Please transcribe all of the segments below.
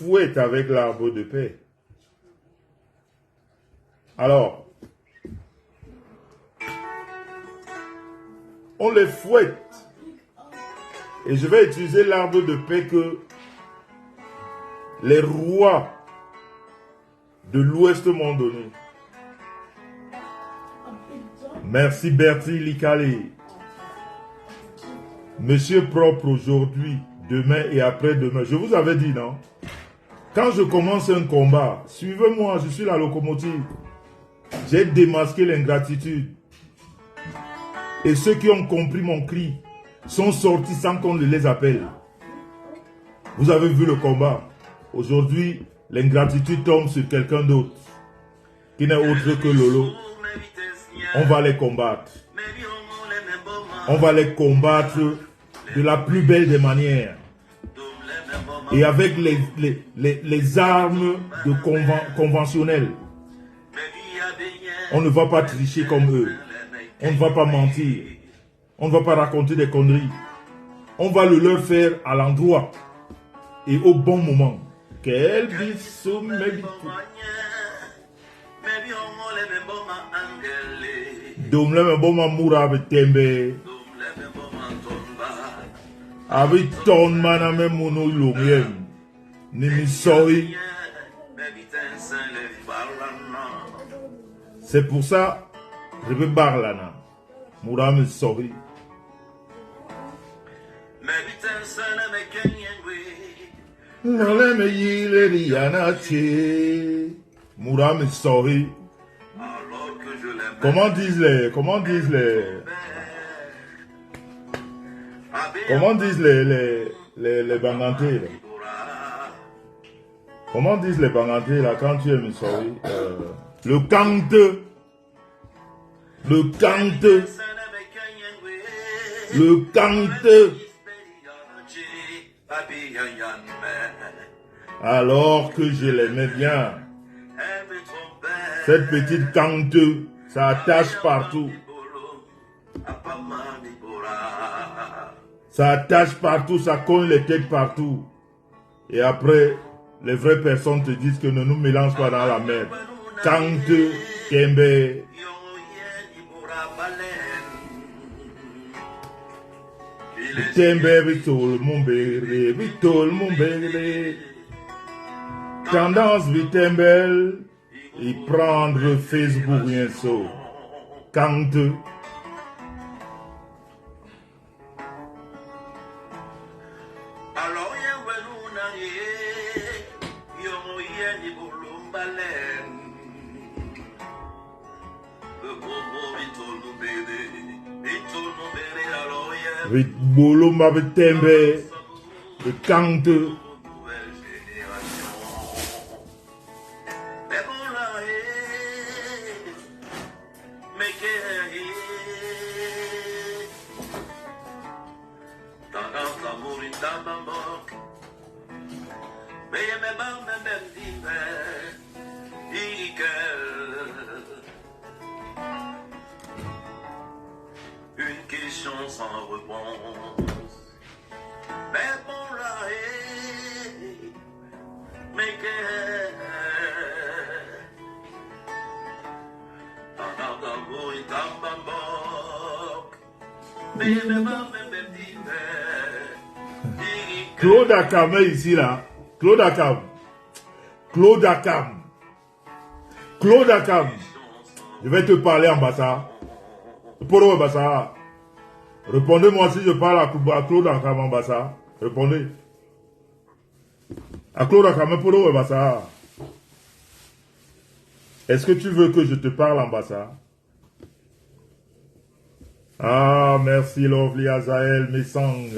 fouette avec l'arbre de paix. Alors, on les fouette. Et je vais utiliser l'arbre de paix que les rois de l'Ouest m'ont donné. Merci Bertie Likale. Monsieur propre aujourd'hui, demain et après-demain. Je vous avais dit, non? Quand je commence un combat, suivez-moi, je suis la locomotive. J'ai démasqué l'ingratitude. Et ceux qui ont compris mon cri sont sortis sans qu'on ne les appelle. Vous avez vu le combat. Aujourd'hui, l'ingratitude tombe sur quelqu'un d'autre, qui n'est autre que Lolo. On va les combattre. On va les combattre de la plus belle des manières. Et avec les armes conventionnelles. On ne va pas tricher comme eux. On ne va pas mentir. On ne va pas raconter des conneries. On va le leur faire à l'endroit et au bon moment. Quel bisou, mes bisous. Domle me boma mura betembe. Abi ton mana me munu lumiem. Ni mi soi. C'est pour ça, je vais barlana. Mura me soi. Nole me yile riana che. Mura me soi. Comment disent les bangantés là? Comment disent les bangantés là quand tu es Missouri? Le cante. Alors que je l'aimais bien. Cette petite cante, ça attache partout. Ça attache partout, ça cogne les têtes partout. Et après, les vraies personnes te disent que ne nous mélange pas dans la merde. Cante, Kembe. Tembe, bitol, mumbere, bitol, mumbere. Tendance, bitembel. Et prendre Facebook rien so. Cante. Vit bolo ma betembe. De cante. Une question sans réponse. Mais pour la haine, mais qu'elle. Tant d'amour et tant d'amour. Mais même Claude Akam est ici là. Claude Akam. Claude Akam. Claude Akam. Je vais te parler en bassa. Poro bassa. Répondez-moi si je parle à Claude Akam en bassa. Répondez. À Claude Akam, Poro bassa. Est-ce que tu veux que je te parle en bassa? Ah, merci Lovely Azael Messang.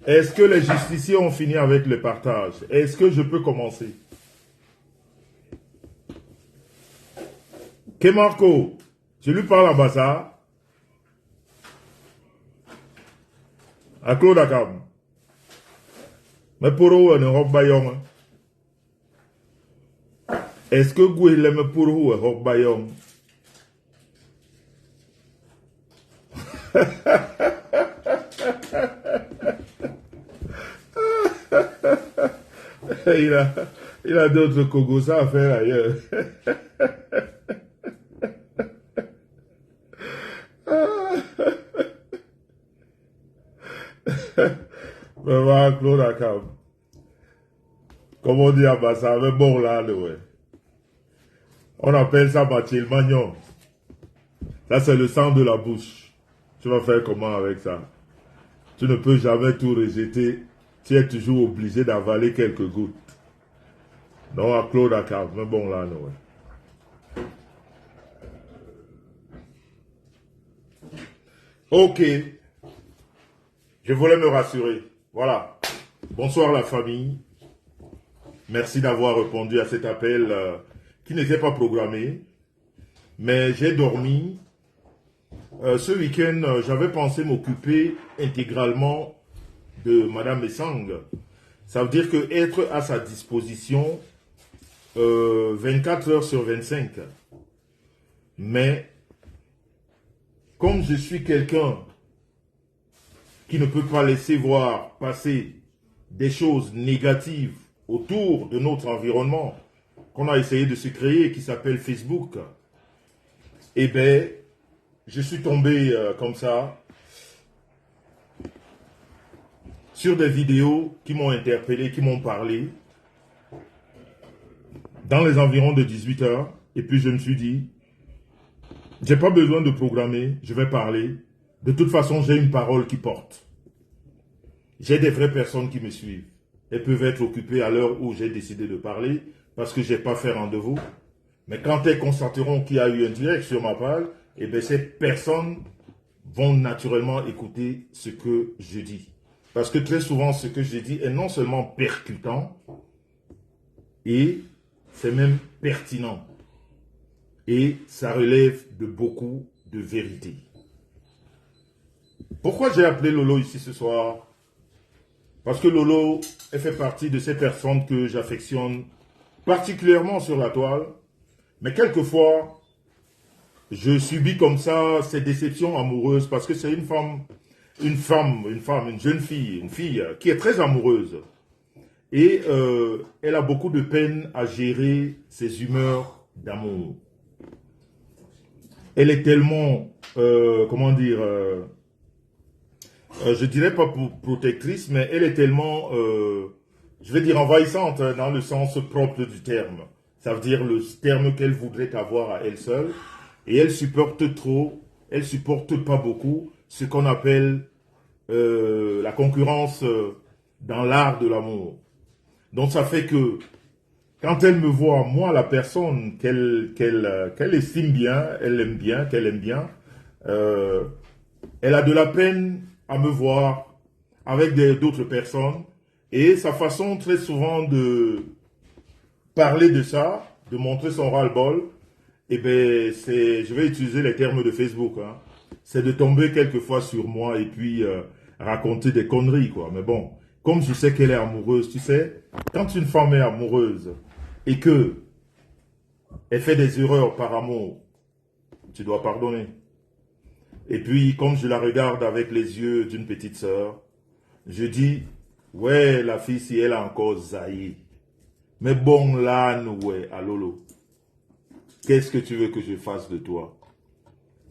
Est-ce que les justiciers ont fini avec le partage? Est-ce que je peux commencer? Kemarco, je lui parle en bassa. À Claude Akam. Mais pour eux, ne robe bayong. Est-ce que vous l'aimez pour eux, robe bayong? il a, il a d'autres Kogosa à faire ailleurs. Vraiment, Claude Akam. Comme on dit à Bassa, mais bon là, ouais. On appelle ça Mathilde Magnon. Ça, c'est le sang de la bouche. Tu vas faire comment avec ça? Tu ne peux jamais tout rejeter. Tu es toujours obligé d'avaler quelques gouttes. Non, à Claude Akam, mais bon là, ouais. Ok. Je voulais me rassurer. Voilà. Bonsoir la famille. Merci d'avoir répondu à cet appel qui n'était pas programmé. Mais j'ai dormi. Ce week-end, j'avais pensé m'occuper intégralement de Madame Essang. Ça veut dire que être à sa disposition 24 heures sur 25. Mais comme je suis quelqu'un qui ne peut pas laisser voir passer des choses négatives autour de notre environnement qu'on a essayé de se créer, qui s'appelle Facebook, eh bien, je suis tombé comme ça sur des vidéos qui m'ont interpellé, qui m'ont parlé dans les environs de 18 heures. Et puis je me suis dit, j'ai pas besoin de programmer, je vais parler. De toute façon, j'ai une parole qui porte. J'ai des vraies personnes qui me suivent. Elles peuvent être occupées à l'heure où j'ai décidé de parler parce que je n'ai pas fait rendez-vous. Mais quand elles constateront qu'il y a eu un direct sur ma page, eh bien, ces personnes vont naturellement écouter ce que je dis. Parce que très souvent, ce que je dis est non seulement percutant, et c'est même pertinent. Et ça relève de beaucoup de vérité. Pourquoi j'ai appelé Lolo ici ce soir? Parce que Lolo, elle fait partie de ces personnes que j'affectionne particulièrement sur la toile. Mais quelquefois, je subis comme ça ces déceptions amoureuses parce que c'est une jeune fille, une fille qui est très amoureuse. Et elle a beaucoup de peine à gérer ses humeurs d'amour. Elle est tellement, comment dire, je dirais pas protectrice, mais elle est tellement, je vais dire envahissante dans le sens propre du terme. Ça veut dire le terme qu'elle voudrait avoir à elle seule. Et elle supporte trop, elle supporte pas beaucoup ce qu'on appelle la concurrence dans l'art de l'amour. Donc ça fait que quand elle me voit, moi, la personne qu'elle estime bien, elle aime bien, qu'elle aime bien, elle a de la peine à me voir avec d'autres personnes. Et sa façon très souvent de parler de ça, de montrer son ras-le-bol, eh bien, je vais utiliser les termes de Facebook, hein, c'est de tomber quelquefois sur moi et puis raconter des conneries, quoi. Mais bon, comme je sais qu'elle est amoureuse, tu sais, quand une femme est amoureuse et que elle fait des erreurs par amour, tu dois pardonner. Et puis, comme je la regarde avec les yeux d'une petite sœur, je dis, ouais, la fille, si elle a encore zaï. Mais bon, là, ouais, à Lolo, qu'est-ce que tu veux que je fasse de toi?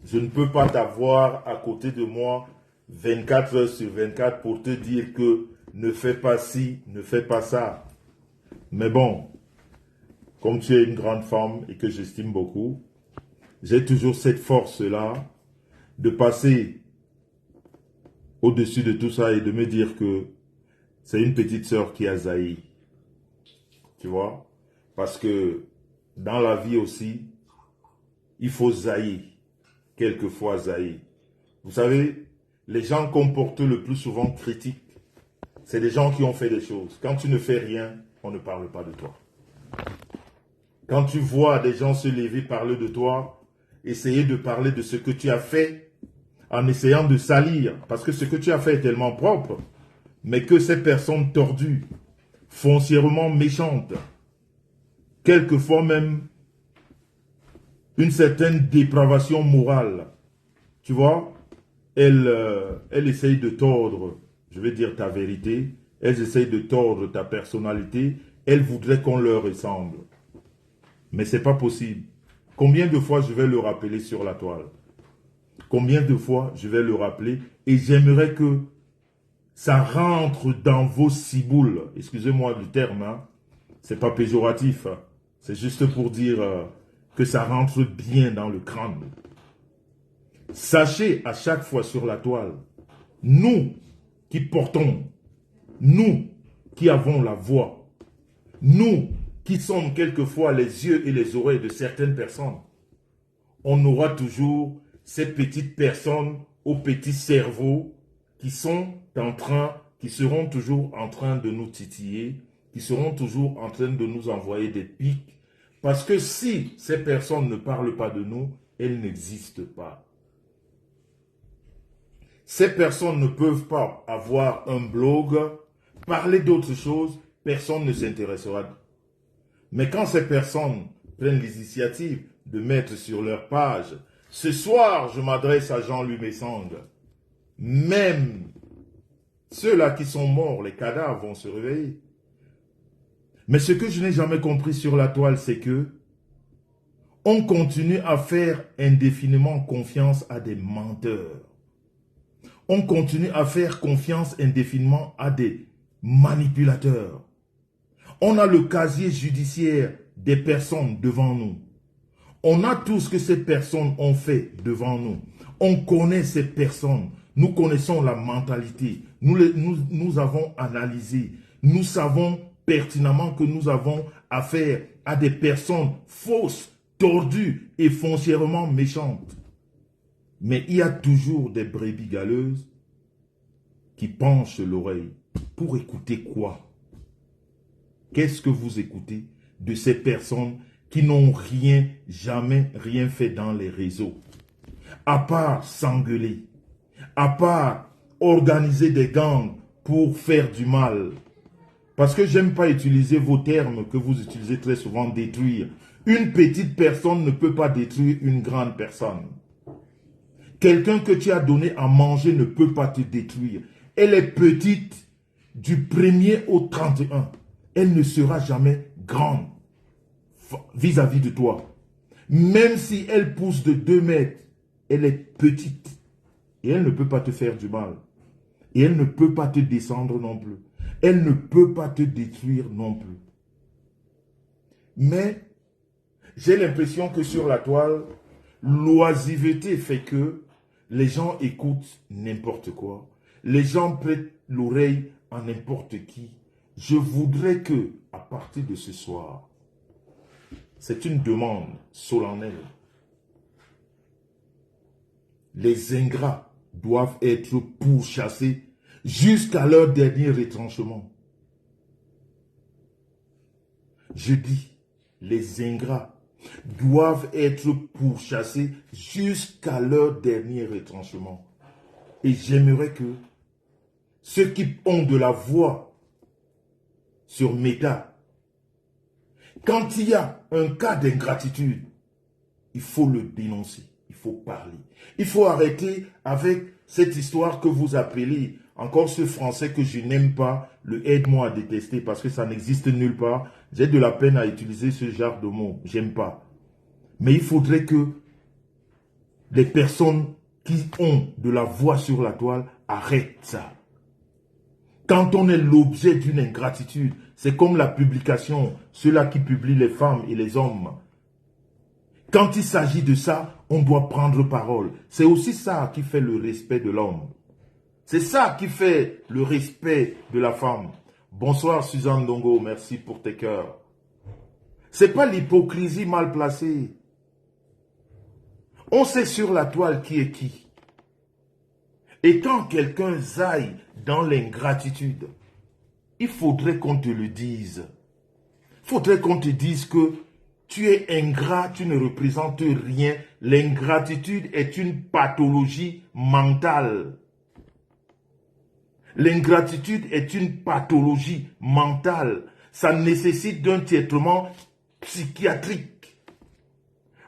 Je ne peux pas t'avoir à côté de moi 24 heures sur 24 pour te dire que ne fais pas ci, ne fais pas ça. Mais bon, comme tu es une grande femme et que j'estime beaucoup, j'ai toujours cette force-là de passer au-dessus de tout ça et de me dire que c'est une petite sœur qui a zaï. Tu vois? Parce que dans la vie aussi, il faut zaïr. Quelquefois zaïr. Vous savez, les gens qu'on porte le plus souvent critiques, c'est des gens qui ont fait des choses. Quand tu ne fais rien, on ne parle pas de toi. Quand tu vois des gens se lever, parler de toi, essayer de parler de ce que tu as fait, en essayant de salir, parce que ce que tu as fait est tellement propre, mais que ces personnes tordues, foncièrement méchantes, quelquefois même une certaine dépravation morale, tu vois, elles essayent de tordre, je vais dire ta vérité, elles essayent de tordre ta personnalité, elles voudraient qu'on leur ressemble. Mais ce n'est pas possible. Combien de fois je vais le rappeler sur la toile? Combien de fois je vais le rappeler? Et j'aimerais que ça rentre dans vos ciboules. Excusez-moi du terme, hein. C'est pas péjoratif. Hein. C'est juste pour dire que ça rentre bien dans le crâne. Sachez à chaque fois sur la toile, nous qui portons, nous qui avons la voix, nous qui sommes quelquefois les yeux et les oreilles de certaines personnes, on aura toujours ces petites personnes aux petits cerveaux qui seront toujours en train de nous titiller, qui seront toujours en train de nous envoyer des pics. Parce que si ces personnes ne parlent pas de nous, elles n'existent pas. Ces personnes ne peuvent pas avoir un blog, parler d'autres choses, personne ne s'intéressera. Mais quand ces personnes prennent l'initiative de mettre sur leur page, ce soir, je m'adresse à Jean-Louis Messang, même ceux-là qui sont morts, les cadavres vont se réveiller. Mais ce que je n'ai jamais compris sur la toile, c'est que on continue à faire indéfiniment confiance à des menteurs. On continue à faire confiance indéfiniment à des manipulateurs. On a le casier judiciaire des personnes devant nous. On a tout ce que ces personnes ont fait devant nous. On connaît ces personnes. Nous connaissons la mentalité. Nous avons analysé. Nous savons pertinemment que nous avons affaire à des personnes fausses, tordues et foncièrement méchantes. Mais il y a toujours des brebis galeuses qui penchent l'oreille. Pour écouter quoi? Qu'est-ce que vous écoutez de ces personnes qui n'ont jamais rien fait dans les réseaux? À part s'engueuler, à part organiser des gangs pour faire du mal. Parce que j'aime pas utiliser vos termes que vous utilisez très souvent, détruire. Une petite personne ne peut pas détruire une grande personne. Quelqu'un que tu as donné à manger ne peut pas te détruire. Elle est petite du 1er au 31. Elle ne sera jamais grande vis-à-vis de toi. Même si elle pousse de 2 mètres, elle est petite. Et elle ne peut pas te faire du mal. Et elle ne peut pas te descendre non plus. Elle ne peut pas te détruire non plus. Mais j'ai l'impression que sur la toile, l'oisiveté fait que les gens écoutent n'importe quoi. Les gens prêtent l'oreille à n'importe qui. Je voudrais que, à partir de ce soir, c'est une demande solennelle. Les ingrats doivent être pourchassés jusqu'à leur dernier retranchement. Je dis, les ingrats doivent être pourchassés jusqu'à leur dernier retranchement. Et j'aimerais que ceux qui ont de la voix sur Meta, quand il y a un cas d'ingratitude, il faut le dénoncer, il faut parler. Il faut arrêter avec cette histoire que vous appelez, encore ce français que je n'aime pas, le aide-moi à détester parce que ça n'existe nulle part. J'ai de la peine à utiliser ce genre de mots, j'aime pas. Mais il faudrait que les personnes qui ont de la voix sur la toile arrêtent ça. Quand on est l'objet d'une ingratitude, c'est comme la publication, ceux-là qui publient les femmes et les hommes. Quand il s'agit de ça, on doit prendre parole. C'est aussi ça qui fait le respect de l'homme. C'est ça qui fait le respect de la femme. Bonsoir Suzanne Dongo, merci pour tes cœurs. C'est pas l'hypocrisie mal placée. On sait sur la toile qui est qui. Et quand quelqu'un zaille dans l'ingratitude, il faudrait qu'on te le dise. Il faudrait qu'on te dise que tu es ingrat, tu ne représentes rien. L'ingratitude est une pathologie mentale. L'ingratitude est une pathologie mentale. Ça nécessite d'un traitement psychiatrique.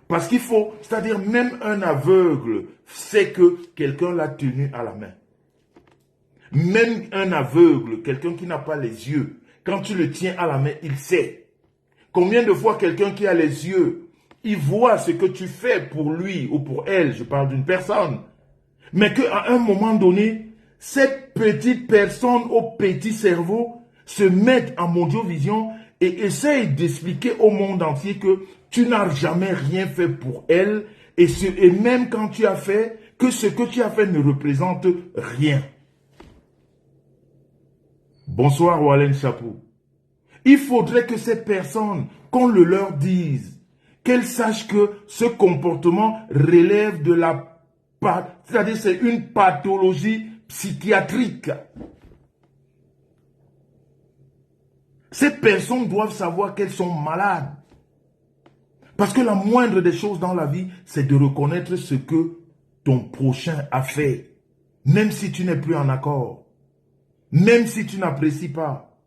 Parce qu'il faut, c'est-à-dire même un aveugle sait que quelqu'un l'a tenu à la main. Même un aveugle, quelqu'un qui n'a pas les yeux, quand tu le tiens à la main, il sait. Combien de fois quelqu'un qui a les yeux, il voit ce que tu fais pour lui ou pour elle, je parle d'une personne, mais qu'à un moment donné, cette petite personne au petit cerveau se met en mondiovision et essaye d'expliquer au monde entier que tu n'as jamais rien fait pour elle et même quand tu as fait, que ce que tu as fait ne représente rien. Bonsoir Wallen Chapou. Il faudrait que ces personnes, qu'on le leur dise, qu'elles sachent que ce comportement relève de la... C'est-à-dire c'est une pathologie psychiatrique. Ces personnes doivent savoir qu'elles sont malades. Parce que la moindre des choses dans la vie, c'est de reconnaître ce que ton prochain a fait. Même si tu n'es plus en accord. Même si tu n'apprécies pas.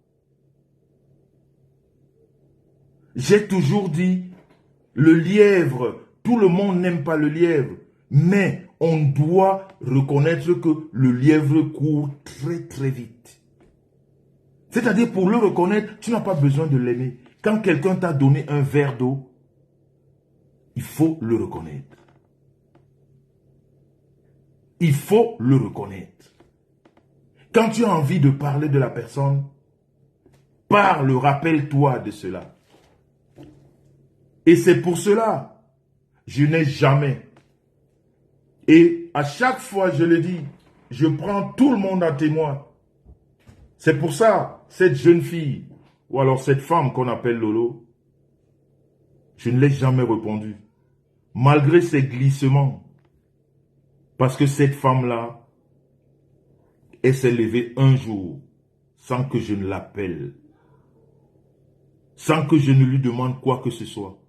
J'ai toujours dit, le lièvre, tout le monde n'aime pas le lièvre. Mais on doit reconnaître que le lièvre court très très vite. C'est-à-dire pour le reconnaître, tu n'as pas besoin de l'aimer. Quand quelqu'un t'a donné un verre d'eau, il faut le reconnaître. Il faut le reconnaître. Quand tu as envie de parler de la personne, parle, rappelle-toi de cela. Et c'est pour cela, je n'ai jamais. Et à chaque fois, je le dis, je prends tout le monde à témoin. C'est pour ça, cette jeune fille, ou alors cette femme qu'on appelle Lolo, je ne l'ai jamais répondu. Malgré ses glissements. Parce que cette femme-là, elle s'est levée un jour sans que je ne l'appelle. Sans que je ne lui demande quoi que ce soit.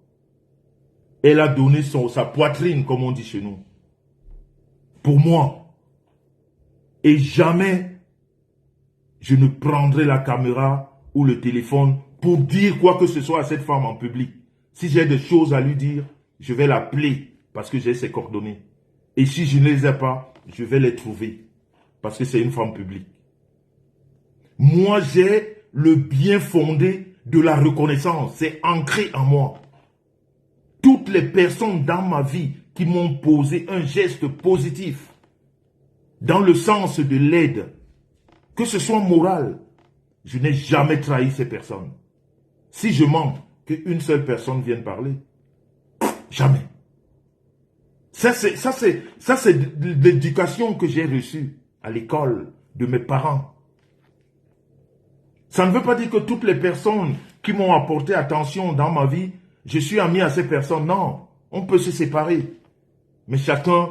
Elle a donné sa poitrine, comme on dit chez nous. Pour moi. Et jamais je ne prendrai la caméra ou le téléphone pour dire quoi que ce soit à cette femme en public. Si j'ai des choses à lui dire, je vais l'appeler parce que j'ai ses coordonnées. Et si je ne les ai pas, je vais les trouver parce que c'est une femme publique. Moi, j'ai le bien fondé de la reconnaissance. C'est ancré en moi. Toutes les personnes dans ma vie qui m'ont posé un geste positif dans le sens de l'aide, que ce soit moral, je n'ai jamais trahi ces personnes. Si je mens, qu'une seule personne vienne parler, jamais. Ça, c'est l'éducation que j'ai reçue à l'école de mes parents. Ça ne veut pas dire que toutes les personnes qui m'ont apporté attention dans ma vie, je suis ami à ces personnes. Non, on peut se séparer. Mais chacun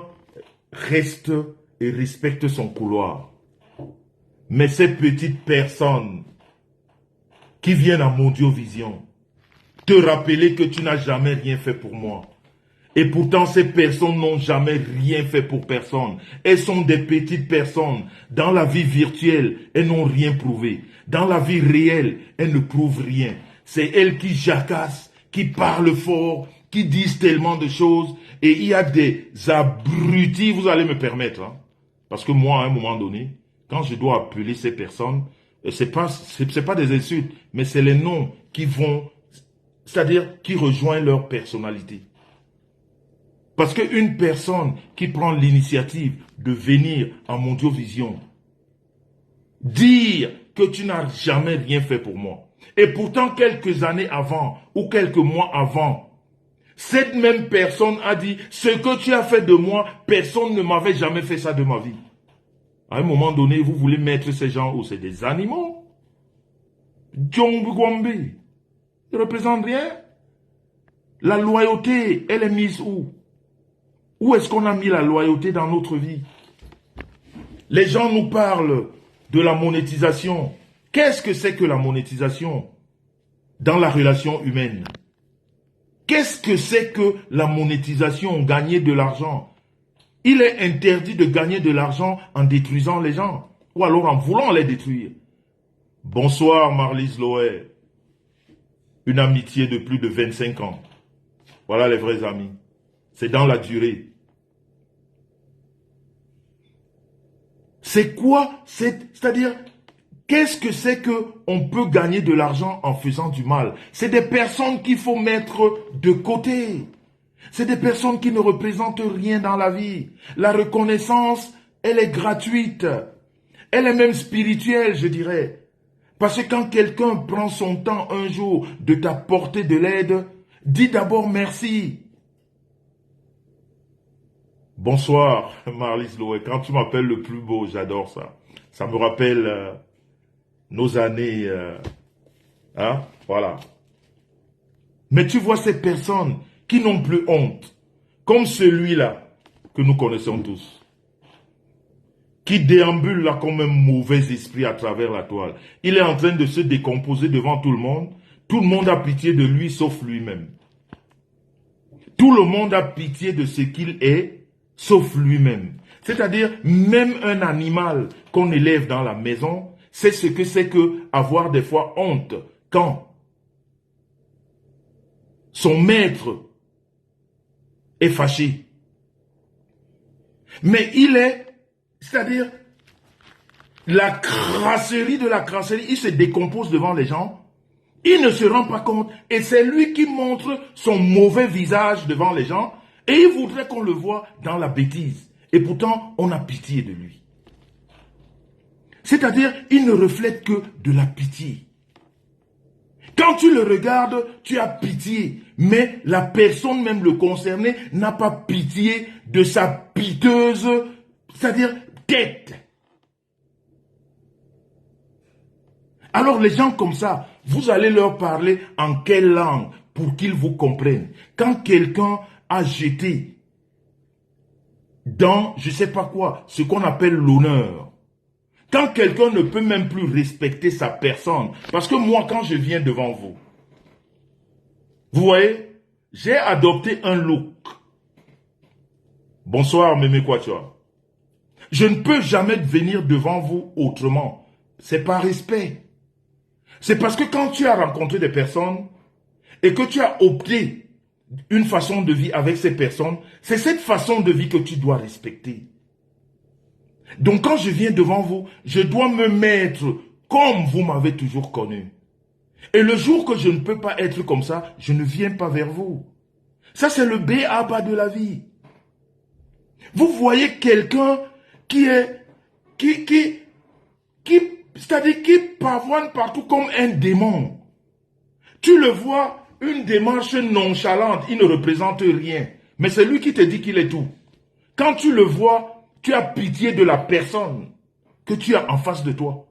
reste et respecte son couloir. Mais ces petites personnes qui viennent à Mondiovision, te rappeler que tu n'as jamais rien fait pour moi. Et pourtant, ces personnes n'ont jamais rien fait pour personne. Elles sont des petites personnes. Dans la vie virtuelle, elles n'ont rien prouvé. Dans la vie réelle, elles ne prouvent rien. C'est elles qui jacassent, qui parlent fort, qui disent tellement de choses. Et il y a des abrutis, vous allez me permettre. Hein, parce que moi, à un moment donné, quand je dois appeler ces personnes, c'est pas des insultes, mais c'est les noms qui vont, c'est-à-dire qui rejoignent leur personnalité. Parce qu'une personne qui prend l'initiative de venir en Mondiovision, dire que tu n'as jamais rien fait pour moi, et pourtant quelques années avant ou quelques mois avant, cette même personne a dit, ce que tu as fait de moi, personne ne m'avait jamais fait ça de ma vie. À un moment donné, vous voulez mettre ces gens où c'est des animaux. Djongbu ils ne représentent rien. La loyauté, elle est mise où? Où est-ce qu'on a mis la loyauté dans notre vie? Les gens nous parlent de la monétisation. Qu'est-ce que c'est que la monétisation dans la relation humaine? Qu'est-ce que c'est que la monétisation, gagner de l'argent? Il est interdit de gagner de l'argent en détruisant les gens, ou alors en voulant les détruire. Bonsoir Marlise Loer. Une amitié de plus de 25 ans. Voilà les vrais amis. C'est dans la durée. C'est quoi? C'est-à-dire, Qu'est-ce que c'est qu'on peut gagner de l'argent en faisant du mal? C'est des personnes qu'il faut mettre de côté. C'est des personnes qui ne représentent rien dans la vie. La reconnaissance, elle est gratuite. Elle est même spirituelle, je dirais. Parce que quand quelqu'un prend son temps un jour de t'apporter de l'aide, dis d'abord merci. Bonsoir, Marlise Loué. Quand tu m'appelles le plus beau, j'adore ça. Ça me rappelle nos années. Voilà. Mais tu vois ces personnes qui n'ont plus honte, comme celui-là que nous connaissons tous, qui déambule là comme un mauvais esprit à travers la toile. Il est en train de se décomposer devant tout le monde. Tout le monde a pitié de lui sauf lui-même. Tout le monde a pitié de ce qu'il est sauf lui-même. C'est-à-dire, même un animal qu'on élève dans la maison, c'est ce que c'est que avoir des fois honte quand son maître est fâché. Mais il est, c'est-à-dire, la crasserie de la crasserie, il se décompose devant les gens, il ne se rend pas compte, et c'est lui qui montre son mauvais visage devant les gens, et il voudrait qu'on le voie dans la bêtise. Et pourtant, on a pitié de lui. C'est-à-dire, il ne reflète que de la pitié. Quand tu le regardes, tu as pitié. Mais la personne, même le concerné, n'a pas pitié de sa piteuse, c'est-à-dire tête. Alors les gens comme ça, vous allez leur parler en quelle langue pour qu'ils vous comprennent. Quand quelqu'un a jeté dans, je ne sais pas quoi, ce qu'on appelle l'honneur. Quand quelqu'un ne peut même plus respecter sa personne, parce que moi, quand je viens devant vous, vous voyez, j'ai adopté un look. Bonsoir, Mémé Quatuor. Je ne peux jamais venir devant vous autrement. C'est par respect. C'est parce que quand tu as rencontré des personnes et que tu as opté une façon de vie avec ces personnes, c'est cette façon de vie que tu dois respecter. Donc quand je viens devant vous, je dois me mettre comme vous m'avez toujours connu. Et le jour que je ne peux pas être comme ça, je ne viens pas vers vous. Ça c'est le b.a.-ba de la vie. Vous voyez quelqu'un qui est, c'est-à-dire qui pavoine partout comme un démon. Tu le vois, une démarche nonchalante, il ne représente rien. Mais c'est lui qui te dit qu'il est tout. Quand tu le vois, tu as pitié de la personne que tu as en face de toi.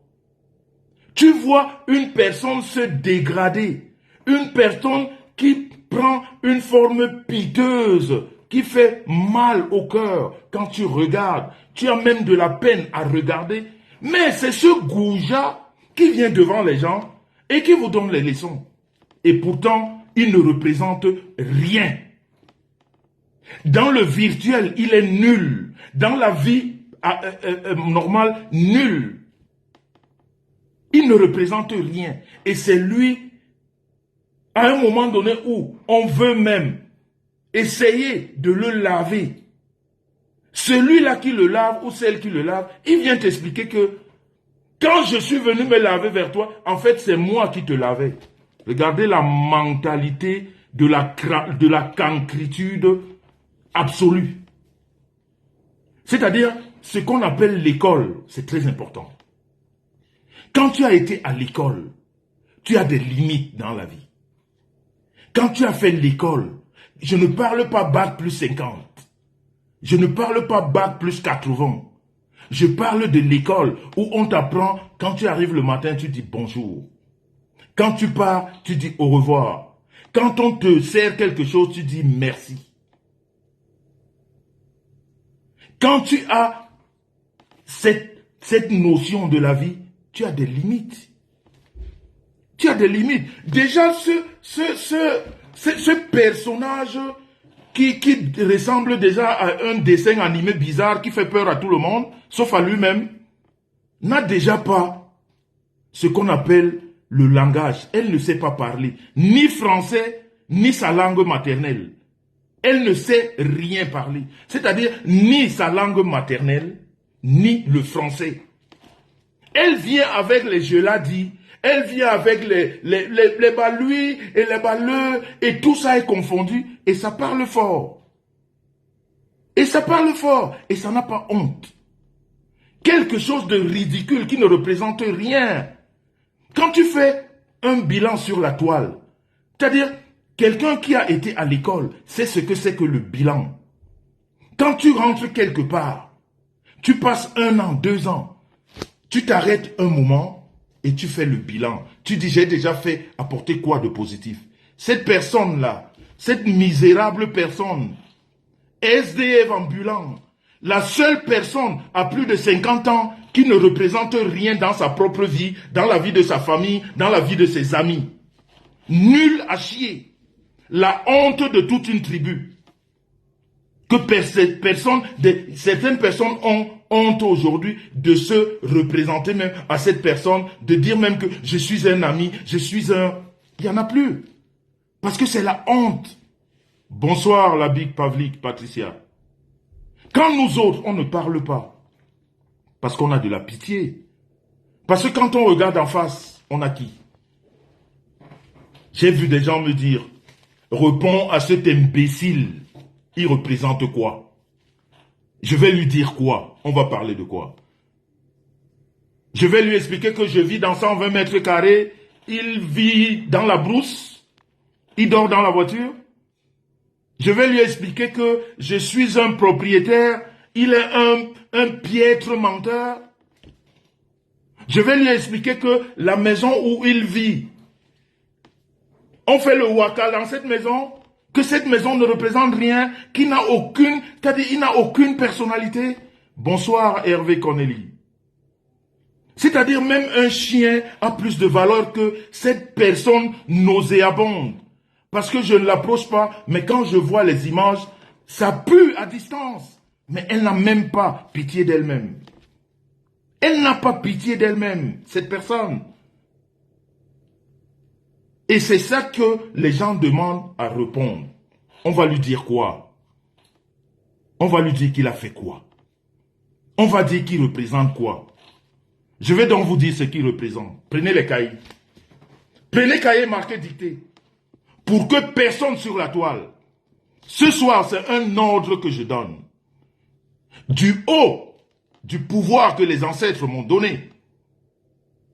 Tu vois une personne se dégrader. Une personne qui prend une forme piteuse, qui fait mal au cœur. Quand tu regardes, tu as même de la peine à regarder. Mais c'est ce goujat qui vient devant les gens et qui vous donne les leçons. Et pourtant, il ne représente rien. Dans le virtuel, il est nul. Dans la vie normale, nul. Il ne représente rien. Et c'est lui, à un moment donné où on veut même essayer de le laver. Celui-là qui le lave ou celle qui le lave, il vient t'expliquer que quand je suis venu me laver vers toi, en fait c'est moi qui te lavais. Regardez la mentalité de la cancritude absolue. C'est-à-dire, ce qu'on appelle l'école, c'est très important. Quand tu as été à l'école, tu as des limites dans la vie. Quand tu as fait l'école, je ne parle pas bac plus 50. Je ne parle pas bac plus 80. Je parle de l'école où on t'apprend, quand tu arrives le matin, tu dis bonjour. Quand tu pars, tu dis au revoir. Quand on te sert quelque chose, tu dis merci. Quand tu as cette notion de la vie, tu as des limites. Tu as des limites. Déjà, ce personnage qui ressemble déjà à un dessin animé bizarre qui fait peur à tout le monde, sauf à lui-même, n'a déjà pas ce qu'on appelle le langage. Elle ne sait pas parler, ni français, ni sa langue maternelle. Elle ne sait rien parler. C'est-à-dire, ni sa langue maternelle, ni le français. Elle vient avec les jeladis, elle vient avec les baluis et les baleux, et tout ça est confondu, et ça parle fort. Et ça parle fort, et ça n'a pas honte. Quelque chose de ridicule qui ne représente rien. Quand tu fais un bilan sur la toile, c'est-à-dire quelqu'un qui a été à l'école sait ce que c'est que le bilan. Quand tu rentres quelque part, tu passes 1 an, 2 ans, tu t'arrêtes un moment et tu fais le bilan. Tu dis, j'ai déjà fait apporter quoi de positif? Cette personne-là, cette misérable personne, SDF ambulant, la seule personne à plus de 50 ans qui ne représente rien dans sa propre vie, dans la vie de sa famille, dans la vie de ses amis. Nul à chier. La honte de toute une tribu. Que certaines personnes ont honte aujourd'hui de se représenter même à cette personne, de dire même que je suis un ami, je suis un... Il n'y en a plus. Parce que c'est la honte. Bonsoir la Big Pavlik, Patricia. Quand nous autres, on ne parle pas, parce qu'on a de la pitié. Parce que quand on regarde en face, on a qui? J'ai vu des gens me dire, réponds à cet imbécile, il représente quoi? Je vais lui dire quoi? On va parler de quoi? Je vais lui expliquer que je vis dans 120 mètres carrés, il vit dans la brousse, il dort dans la voiture. Je vais lui expliquer que je suis un propriétaire, il est un piètre menteur. Je vais lui expliquer que la maison où il vit, on fait le waka dans cette maison, que cette maison ne représente rien, qu'il n'a aucune, c'est-à-dire il n'a aucune personnalité. Bonsoir Hervé Cornélie. C'est-à-dire même un chien a plus de valeur que cette personne nauséabonde. Parce que je ne l'approche pas, mais quand je vois les images, ça pue à distance. Mais elle n'a même pas pitié d'elle-même. Elle n'a pas pitié d'elle-même, cette personne. Et c'est ça que les gens demandent à répondre. On va lui dire quoi? On va lui dire qu'il a fait quoi? On va dire qu'il représente quoi? Je vais donc vous dire ce qu'il représente. Prenez les cahiers. Prenez cahiers marqués dictés. Pour que personne sur la toile. Ce soir, c'est un ordre que je donne. Du haut du pouvoir que les ancêtres m'ont donné,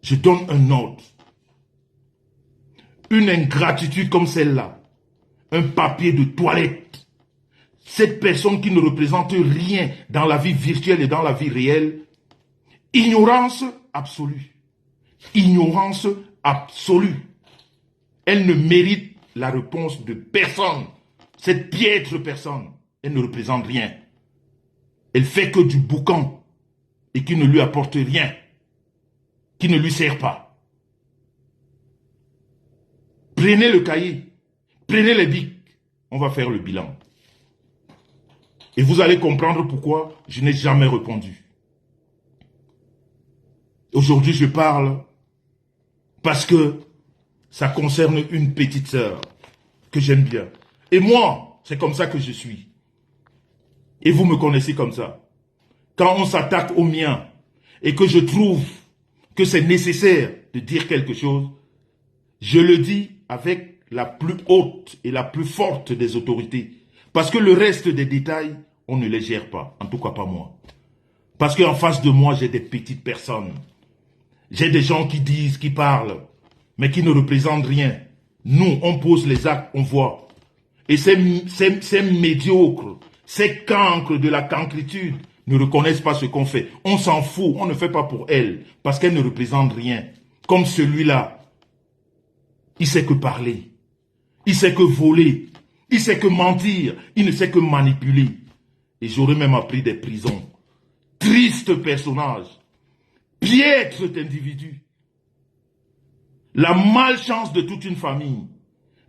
je donne un ordre. Une ingratitude comme celle-là, un papier de toilette, cette personne qui ne représente rien dans la vie virtuelle et dans la vie réelle, ignorance absolue. Ignorance absolue. Elle ne mérite la réponse de personne. Cette piètre personne, elle ne représente rien. Elle fait que du boucan et qui ne lui apporte rien, qui ne lui sert pas. Prenez le cahier, prenez les bics, on va faire le bilan. Et vous allez comprendre pourquoi je n'ai jamais répondu. Aujourd'hui, je parle parce que ça concerne une petite sœur que j'aime bien. Et moi, c'est comme ça que je suis. Et vous me connaissez comme ça. Quand on s'attaque au mien et que je trouve que c'est nécessaire de dire quelque chose, je le dis avec la plus haute et la plus forte des autorités. Parce que le reste des détails, on ne les gère pas. En tout cas, pas moi. Parce qu'en face de moi, j'ai des petites personnes. J'ai des gens qui disent, qui parlent, mais qui ne représentent rien. Nous, on pose les actes, on voit. Et ces médiocres, ces cancres de la cancritude ne reconnaissent pas ce qu'on fait. On s'en fout, on ne fait pas pour elles, parce qu'elles ne représentent rien. Comme celui-là. Il sait que parler, il sait que voler, il sait que mentir, il ne sait que manipuler. Et j'aurais même appris des prisons. Triste personnage, piètre individu. La malchance de toute une famille,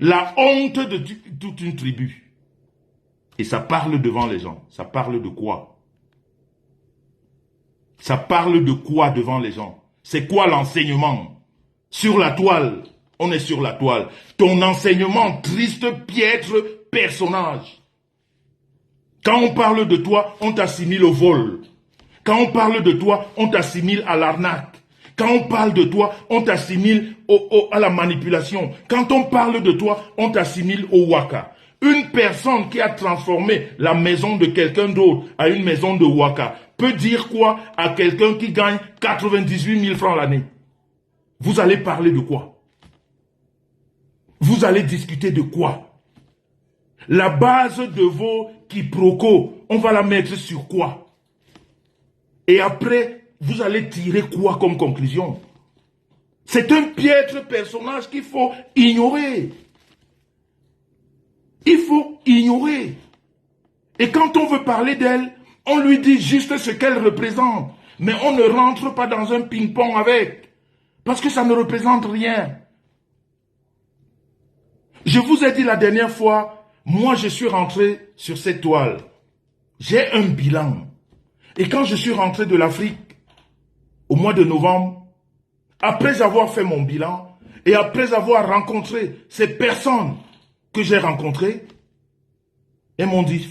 la honte de toute une tribu. Et ça parle devant les gens. Ça parle de quoi? Ça parle de quoi devant les gens? C'est quoi l'enseignement? Sur la toile. On est sur la toile. Ton enseignement, triste, piètre personnage. Quand on parle de toi, on t'assimile au vol. Quand on parle de toi, on t'assimile à l'arnaque. Quand on parle de toi, on t'assimile à la manipulation. Quand on parle de toi, on t'assimile au waka. Une personne qui a transformé la maison de quelqu'un d'autre à une maison de waka peut dire quoi à quelqu'un qui gagne 98 000 francs l'année? Vous allez parler de quoi? Vous allez discuter de quoi? La base de vos quiproquos, on va la mettre sur quoi? Et après, vous allez tirer quoi comme conclusion? C'est un piètre personnage qu'il faut ignorer. Il faut ignorer. Et quand on veut parler d'elle, on lui dit juste ce qu'elle représente. Mais on ne rentre pas dans un ping-pong avec. Parce que ça ne représente rien. Je vous ai dit la dernière fois, moi je suis rentré sur cette toile. J'ai un bilan. Et quand je suis rentré de l'Afrique, au mois de novembre, après avoir fait mon bilan, et après avoir rencontré ces personnes que j'ai rencontrées, elles m'ont dit,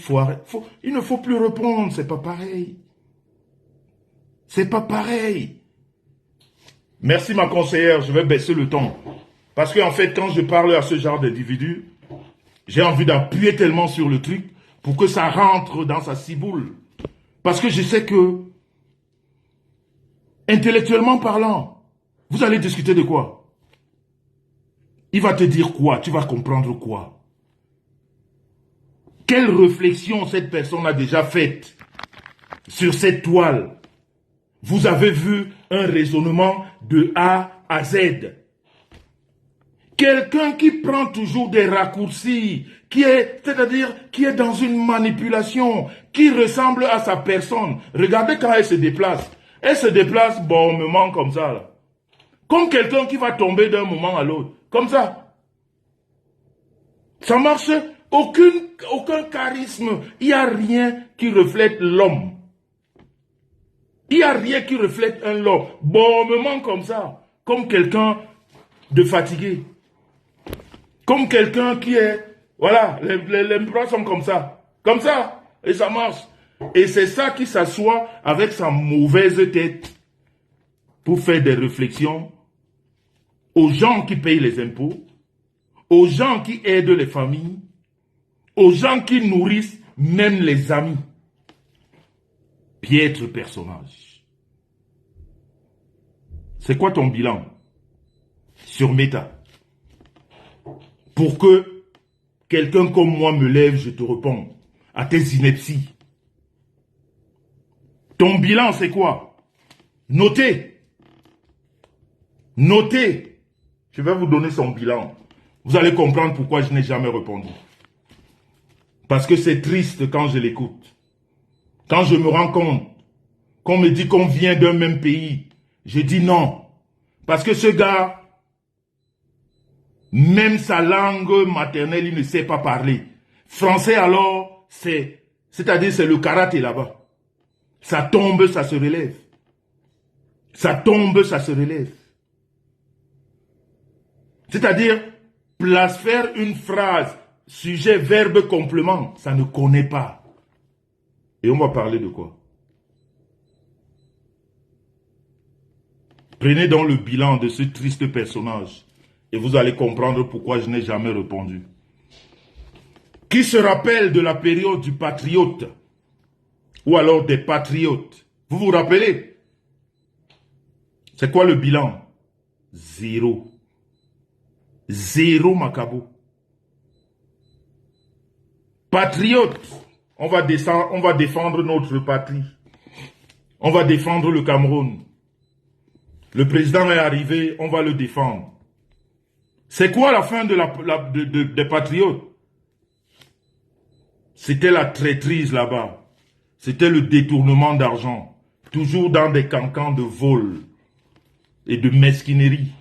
il ne faut plus répondre, c'est pas pareil. C'est pas pareil. Merci ma conseillère, je vais baisser le ton. Parce qu'en fait, quand je parle à ce genre d'individu, j'ai envie d'appuyer tellement sur le truc pour que ça rentre dans sa ciboule. Parce que je sais que, intellectuellement parlant, vous allez discuter de quoi? Il va te dire quoi? Tu vas comprendre quoi? Quelle réflexion cette personne a déjà faite sur cette toile? Vous avez vu un raisonnement de A à Z. Quelqu'un qui prend toujours des raccourcis, c'est-à-dire qui est dans une manipulation, qui ressemble à sa personne. Regardez quand elle se déplace. Elle se déplace bonnement comme ça. Là. Comme quelqu'un qui va tomber d'un moment à l'autre. Comme ça. Ça marche. Aucun charisme. Il n'y a rien qui reflète l'homme. Il n'y a rien qui reflète un homme. Bonnement comme ça. Comme quelqu'un de fatigué. Comme quelqu'un qui est... Voilà, les bras sont comme ça. Comme ça. Et ça marche. Et c'est ça qui s'assoit avec sa mauvaise tête pour faire des réflexions aux gens qui payent les impôts, aux gens qui aident les familles, aux gens qui nourrissent même les amis. Piètre personnage. C'est quoi ton bilan sur Meta? Pour que quelqu'un comme moi me lève, je te réponds à tes inepties. Ton bilan, c'est quoi? Notez. Notez. Je vais vous donner son bilan. Vous allez comprendre pourquoi je n'ai jamais répondu. Parce que c'est triste quand je l'écoute. Quand je me rends compte qu'on me dit qu'on vient d'un même pays, je dis non. Parce que ce gars, même sa langue maternelle, il ne sait pas parler. Français alors, c'est-à-dire c'est le karaté là-bas. Ça tombe, ça se relève. Ça tombe, ça se relève. C'est-à-dire, faire une phrase, sujet, verbe, complément, ça ne connaît pas. Et on va parler de quoi? Prenez donc le bilan de ce triste personnage et vous allez comprendre pourquoi je n'ai jamais répondu. Qui se rappelle de la période du patriote? Ou alors des patriotes? Vous vous rappelez? C'est quoi le bilan? Zéro. Zéro Macabo. Patriote, on va défendre notre patrie. On va défendre le Cameroun. Le président est arrivé, on va le défendre. C'est quoi la fin des patriotes? C'était la traîtrise là-bas. C'était le détournement d'argent. Toujours dans des cancans de vol et de mesquinerie.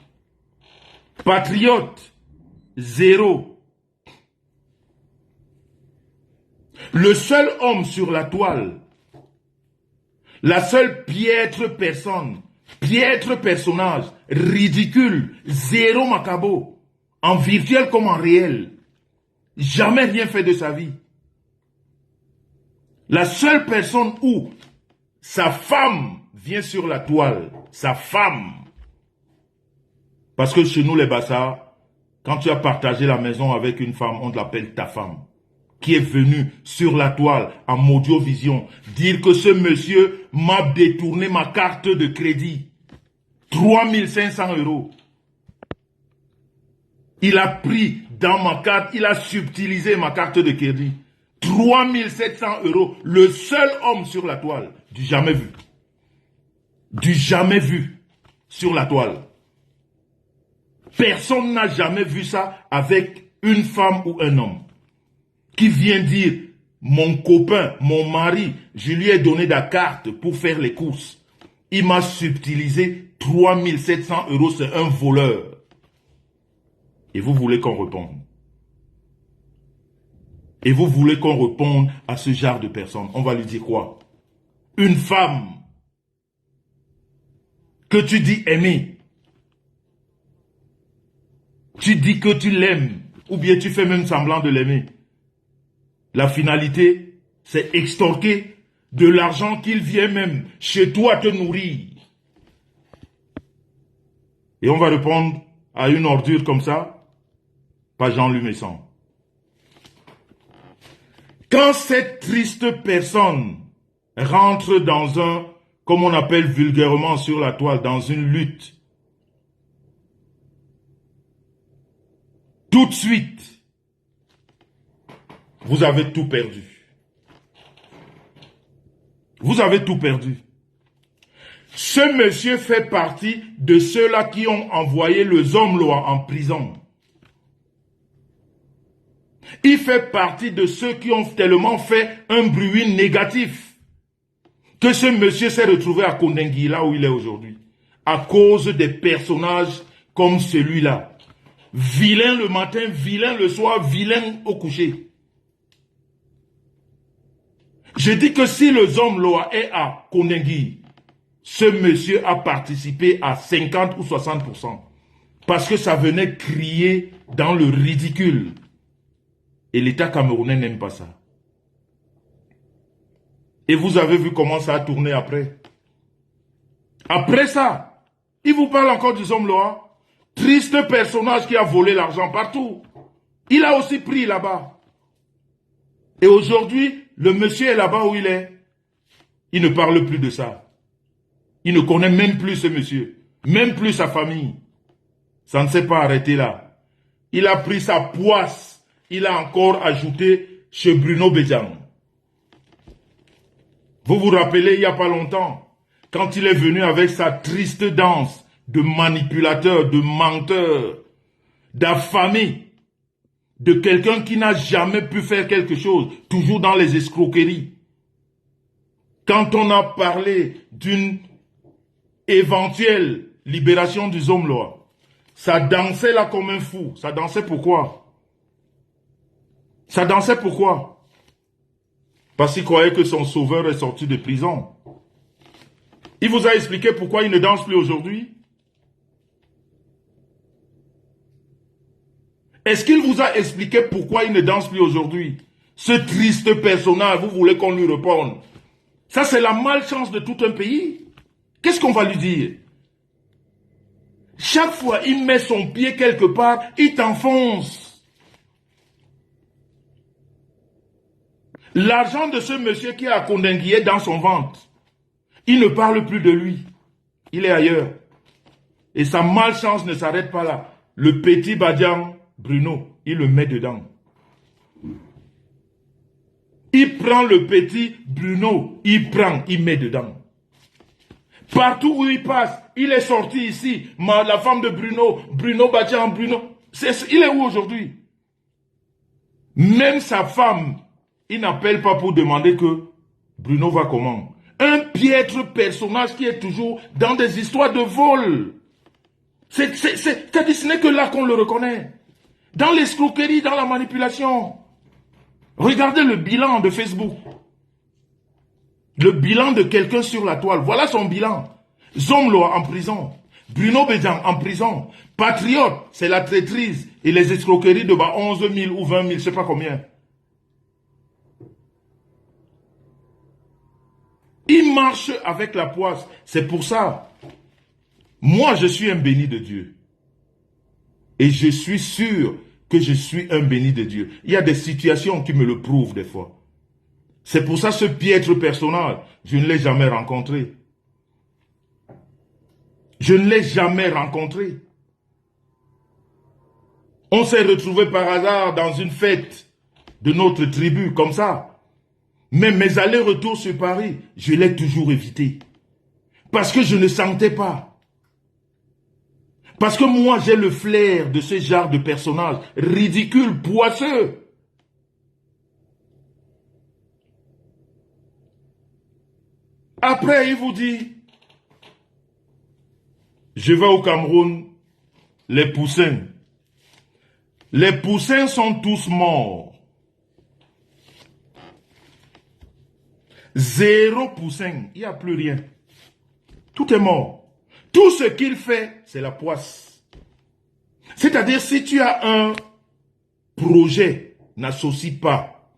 Patriote, zéro. Le seul homme sur la toile, la seule piètre personne, piètre personnage, ridicule, zéro Macabo, en virtuel comme en réel, jamais rien fait de sa vie. La seule personne où sa femme vient sur la toile, sa femme, Parce que chez nous, les Bassards, quand tu as partagé la maison avec une femme, on te l'appelle ta femme, qui est venue sur la toile, en Audiovision, dire que ce monsieur m'a détourné ma carte de crédit. 3500 €. Il a pris dans ma carte, il a subtilisé ma carte de crédit. 3700 €. Le seul homme sur la toile, du jamais vu. Du jamais vu sur la toile. Personne n'a jamais vu ça avec une femme ou un homme qui vient dire, mon copain, mon mari, je lui ai donné la carte pour faire les courses. Il m'a subtilisé 3700 €, c'est un voleur. Et vous voulez qu'on réponde? Et vous voulez qu'on réponde à ce genre de personnes? On va lui dire quoi? Une femme que tu dis aimer, tu dis que tu l'aimes, ou bien tu fais même semblant de l'aimer. La finalité, c'est extorquer de l'argent qu'il vient même chez toi te nourrir. Et on va répondre à une ordure comme ça, pas Jean-Luc Messon. Quand cette triste personne rentre dans un, comme on appelle vulgairement sur la toile, dans une lutte, tout de suite, vous avez tout perdu. Vous avez tout perdu. Ce monsieur fait partie de ceux-là qui ont envoyé le Zomloa en prison. Il fait partie de ceux qui ont tellement fait un bruit négatif que ce monsieur s'est retrouvé à Kondengui, là où il est aujourd'hui, à cause des personnages comme celui-là. Vilain le matin, vilain le soir, vilain au coucher. Je dis que si le Zomloa est à Kondengui, ce monsieur a participé à 50 ou 60%. Parce que ça venait crier dans le ridicule. Et l'État camerounais n'aime pas ça. Et vous avez vu comment ça a tourné après. Après ça, il vous parle encore du Zomloa. Triste personnage qui a volé l'argent partout. Il a aussi pris là-bas. Et aujourd'hui, le monsieur est là-bas où il est. Il ne parle plus de ça. Il ne connaît même plus ce monsieur. Même plus sa famille. Ça ne s'est pas arrêté là. Il a pris sa poisse. Il a encore ajouté chez Bruno Bédian. Vous vous rappelez, il n'y a pas longtemps, quand il est venu avec sa triste danse de manipulateur, de menteur, d'affamé, de quelqu'un qui n'a jamais pu faire quelque chose, toujours dans les escroqueries. Quand on a parlé d'une éventuelle libération du Zomloa, ça dansait là comme un fou. Ça dansait pourquoi? Ça dansait pourquoi? Parce qu'il croyait que son sauveur est sorti de prison. Il vous a expliqué pourquoi il ne danse plus aujourd'hui? Est-ce qu'il vous a expliqué pourquoi il ne danse plus aujourd'hui? Ce triste personnage, vous voulez qu'on lui réponde? Ça, c'est la malchance de tout un pays. Qu'est-ce qu'on va lui dire? Chaque fois, il met son pied quelque part, il t'enfonce. L'argent de ce monsieur qui est à Kondengui est dans son ventre. Il ne parle plus de lui. Il est ailleurs. Et sa malchance ne s'arrête pas là. Le petit Badian, Bruno, il le met dedans. Il prend le petit Bruno, il met dedans. Partout où il passe, il est sorti ici. La femme de Bruno, Bruno Badian, Bruno. Il est où aujourd'hui? Même sa femme, il n'appelle pas pour demander que Bruno va comment. Un piètre personnage qui est toujours dans des histoires de vol. C'est-à-dire ce n'est que là qu'on le reconnaît. Dans l'escroquerie, dans la manipulation. Regardez le bilan de Facebook. Le bilan de quelqu'un sur la toile. Voilà son bilan. Zomloa en prison. Bruno Bédian en prison. Patriote, c'est la traîtrise et les escroqueries de 11 000 ou 20 000, je ne sais pas combien. Il marche avec la poisse. C'est pour ça. Moi, je suis un béni de Dieu. Et je suis sûr que je suis un béni de Dieu. Il y a des situations qui me le prouvent des fois. C'est pour ça ce piètre personnage, je ne l'ai jamais rencontré. Je ne l'ai jamais rencontré. On s'est retrouvé par hasard dans une fête de notre tribu, comme ça. Mais mes allers-retours sur Paris, je l'ai toujours évité. Parce que je ne sentais pas. Parce que moi, j'ai le flair de ce genre de personnage ridicule, poisseux. Après, il vous dit, je vais au Cameroun, les poussins. Les poussins sont tous morts. 0 poussin, il n'y a plus rien. Tout est mort. Tout ce qu'il fait, c'est la poisse. C'est-à-dire, si tu as un projet, n'associe pas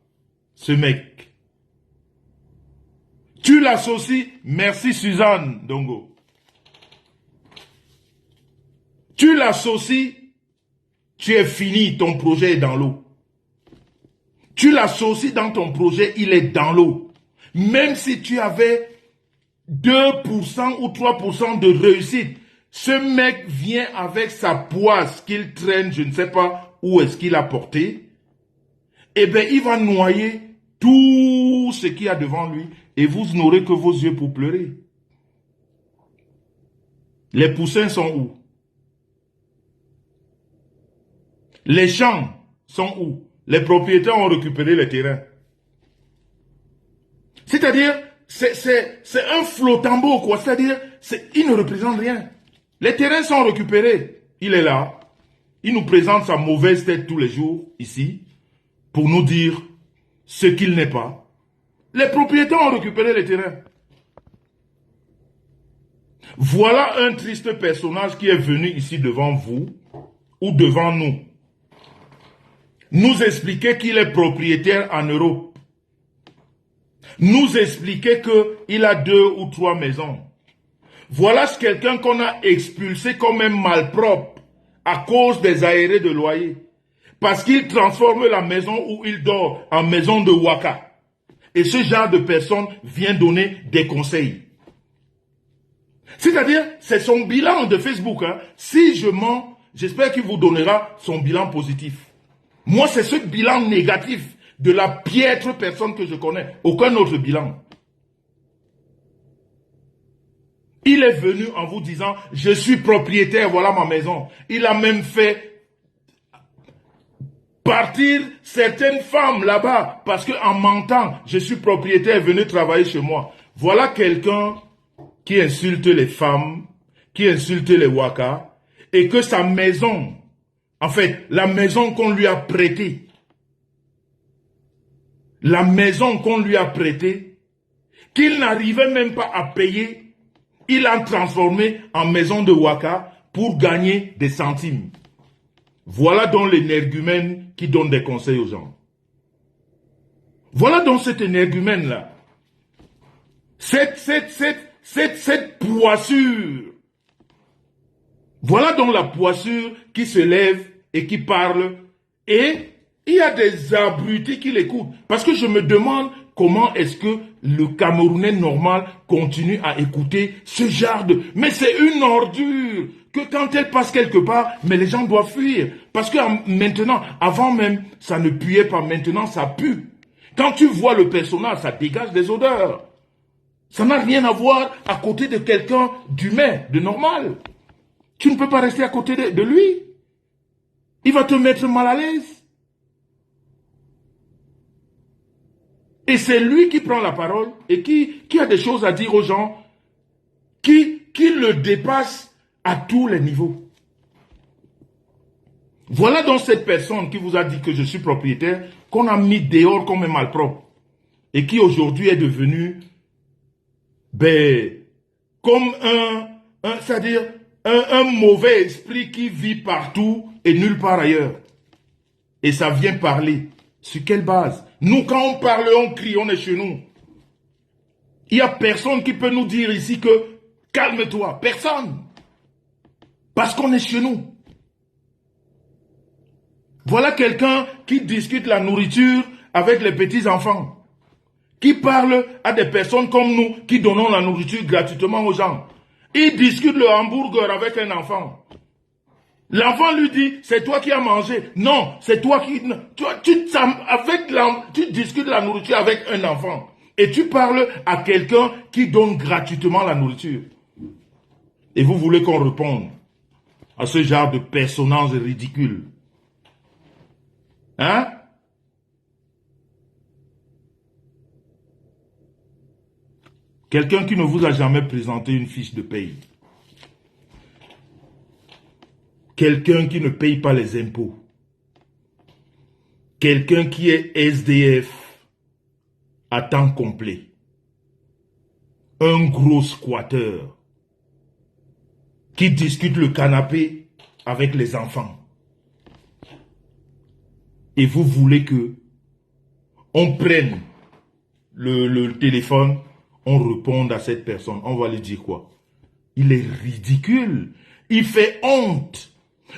ce mec. Tu l'associes, merci Suzanne Dongo. Tu l'associes, tu es fini, ton projet est dans l'eau. Tu l'associes dans ton projet, il est dans l'eau. Même si tu avais 2% ou 3% de réussite, ce mec vient avec sa poisse qu'il traîne, je ne sais pas où est-ce qu'il a porté, eh bien il va noyer tout ce qu'il y a devant lui et vous n'aurez que vos yeux pour pleurer. Les poussins sont où? Les champs sont où? Les propriétaires ont récupéré les terrains. C'est-à-dire, c'est un flottambeau, quoi. C'est-à-dire, il ne représente rien. Les terrains sont récupérés. Il est là. Il nous présente sa mauvaise tête tous les jours, ici, pour nous dire ce qu'il n'est pas. Les propriétaires ont récupéré les terrains. Voilà un triste personnage qui est venu ici devant vous, ou devant nous. Nous expliquer qu'il est propriétaire en Europe. Nous expliquer qu'il a 2 ou 3 maisons. Voilà quelqu'un qu'on a expulsé comme un malpropre à cause des aérés de loyer. Parce qu'il transforme la maison où il dort en maison de waka. Et ce genre de personne vient donner des conseils. C'est-à-dire, c'est son bilan de Facebook. Hein. Si je mens, j'espère qu'il vous donnera son bilan positif. Moi, c'est ce bilan négatif de la piètre personne que je connais. Aucun autre bilan. Il est venu en vous disant, je suis propriétaire, voilà ma maison. Il a même fait partir certaines femmes là-bas parce qu'en mentant, je suis propriétaire, venez travailler chez moi. Voilà quelqu'un qui insulte les femmes, qui insulte les waka, et que sa maison, en fait, la maison qu'on lui a prêtée, qu'il n'arrivait même pas à payer, il l'a transformée en maison de waka pour gagner des centimes. Voilà donc l'énergumène qui donne des conseils aux gens. Voilà donc cet énergumène-là. Cette poissure. Voilà donc la poissure qui se lève et qui parle. Et il y a des abrutis qui l'écoutent. Parce que je me demande comment est-ce que le Camerounais normal continue à écouter ce genre de... Mais c'est une ordure que quand elle passe quelque part, mais les gens doivent fuir. Parce que maintenant, avant même, ça ne puait pas. Maintenant, ça pue. Quand tu vois le personnage, ça dégage des odeurs. Ça n'a rien à voir à côté de quelqu'un d'humain, de normal. Tu ne peux pas rester à côté de lui. Il va te mettre mal à l'aise. Et c'est lui qui prend la parole et qui a des choses à dire aux gens qui le dépassent à tous les niveaux. Voilà donc cette personne qui vous a dit que je suis propriétaire, qu'on a mis dehors comme un malpropre et qui aujourd'hui est devenu comme c'est-à-dire un mauvais esprit qui vit partout et nulle part ailleurs. Et ça vient parler. Sur quelle base? Nous, quand on parle, on crie, on est chez nous. Il n'y a personne qui peut nous dire ici que calme-toi. Personne. Parce qu'on est chez nous. Voilà quelqu'un qui discute la nourriture avec les petits-enfants, qui parle à des personnes comme nous qui donnons la nourriture gratuitement aux gens. Il discute le hamburger avec un enfant. L'enfant lui dit, c'est toi qui as mangé. Non, c'est toi qui... Tu discutes la nourriture avec un enfant. Et tu parles à quelqu'un qui donne gratuitement la nourriture. Et vous voulez qu'on réponde à ce genre de personnages ridicules. Hein? Quelqu'un qui ne vous a jamais présenté une fiche de paye. Quelqu'un qui ne paye pas les impôts. Quelqu'un qui est SDF à temps complet. Un gros squatteur qui discute le canapé avec les enfants. Et vous voulez que on prenne le téléphone, on réponde à cette personne. On va lui dire quoi? Il est ridicule. Il fait honte.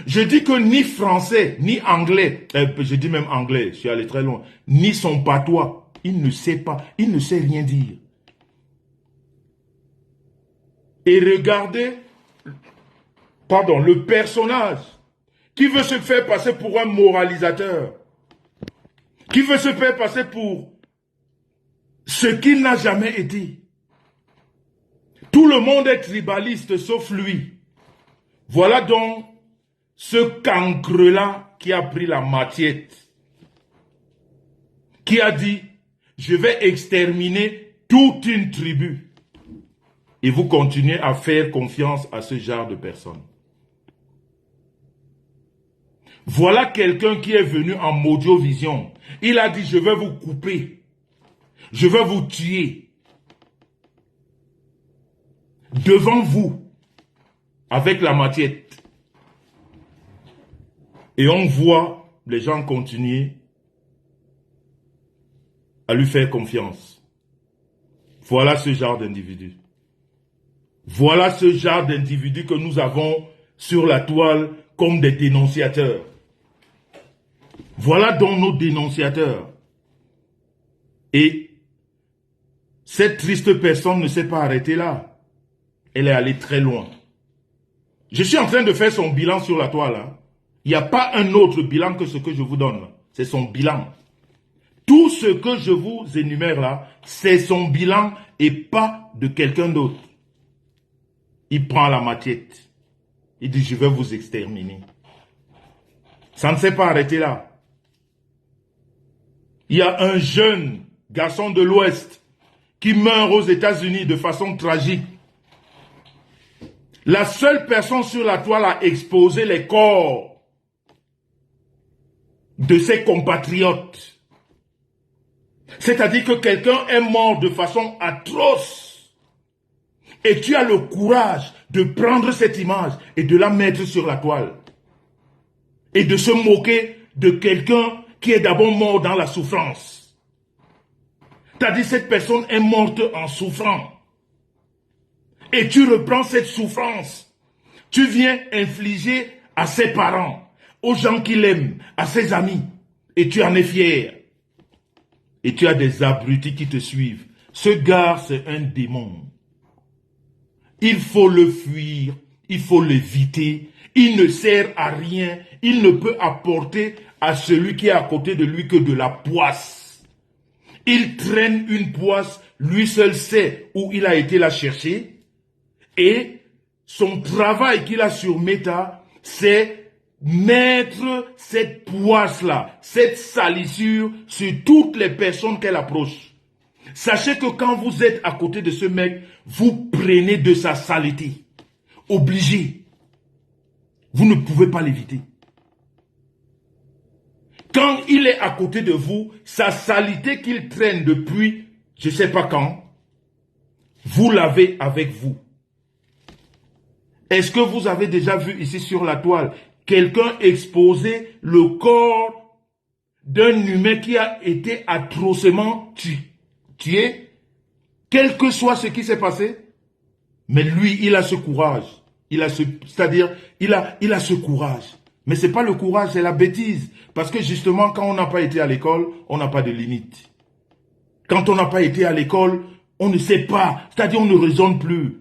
Je dis que ni français, ni anglais, je dis même anglais, je suis allé très loin, ni son patois, il ne sait pas, il ne sait rien dire. Et regardez, le personnage qui veut se faire passer pour un moralisateur, qui veut se faire passer pour ce qu'il n'a jamais été. Tout le monde est tribaliste sauf lui. Voilà donc ce cancre-là qui a pris la matiette, qui a dit, je vais exterminer toute une tribu. Et vous continuez à faire confiance à ce genre de personnes. Voilà quelqu'un qui est venu en Maudiovision. Il a dit, je vais vous couper. Je vais vous tuer. Devant vous. Avec la matiette. Et on voit les gens continuer à lui faire confiance. Voilà ce genre d'individu. Voilà ce genre d'individu que nous avons sur la toile comme des dénonciateurs. Voilà donc nos dénonciateurs. Et cette triste personne ne s'est pas arrêtée là. Elle est allée très loin. Je suis en train de faire son bilan sur la toile. Hein. Il n'y a pas un autre bilan que ce que je vous donne. C'est son bilan. Tout ce que je vous énumère là, c'est son bilan et pas de quelqu'un d'autre. Il prend la matiette. Il dit, je vais vous exterminer. Ça ne s'est pas arrêté là. Il y a un jeune garçon de l'Ouest qui meurt aux États-Unis de façon tragique. La seule personne sur la toile a exposé les corps de ses compatriotes. C'est-à-dire que quelqu'un est mort de façon atroce. Et tu as le courage de prendre cette image et de la mettre sur la toile. Et de se moquer de quelqu'un qui est d'abord mort dans la souffrance. C'est-à-dire cette personne est morte en souffrant. Et tu reprends cette souffrance. Tu viens infliger à ses parents, aux gens qu'il aime, à ses amis. Et tu en es fier. Et tu as des abrutis qui te suivent. Ce gars, c'est un démon. Il faut le fuir. Il faut l'éviter. Il ne sert à rien. Il ne peut apporter à celui qui est à côté de lui que de la poisse. Il traîne une poisse. Lui seul sait où il a été la chercher. Et son travail qu'il a sur Meta, c'est mettre cette poisse-là, cette salissure sur toutes les personnes qu'elle approche. Sachez que quand vous êtes à côté de ce mec, vous prenez de sa saleté. Obligé. Vous ne pouvez pas l'éviter. Quand il est à côté de vous, sa saleté qu'il traîne depuis, je ne sais pas quand, vous l'avez avec vous. Est-ce que vous avez déjà vu ici sur la toile quelqu'un exposer le corps d'un humain qui a été atrocement tué, quel que soit ce qui s'est passé? Mais lui, il a ce courage. Il a ce courage Mais ce n'est pas le courage, c'est la bêtise. Parce que justement, quand on n'a pas été à l'école, on n'a pas de limite. Quand on n'a pas été à l'école, on ne sait pas. C'est-à-dire, on ne raisonne plus.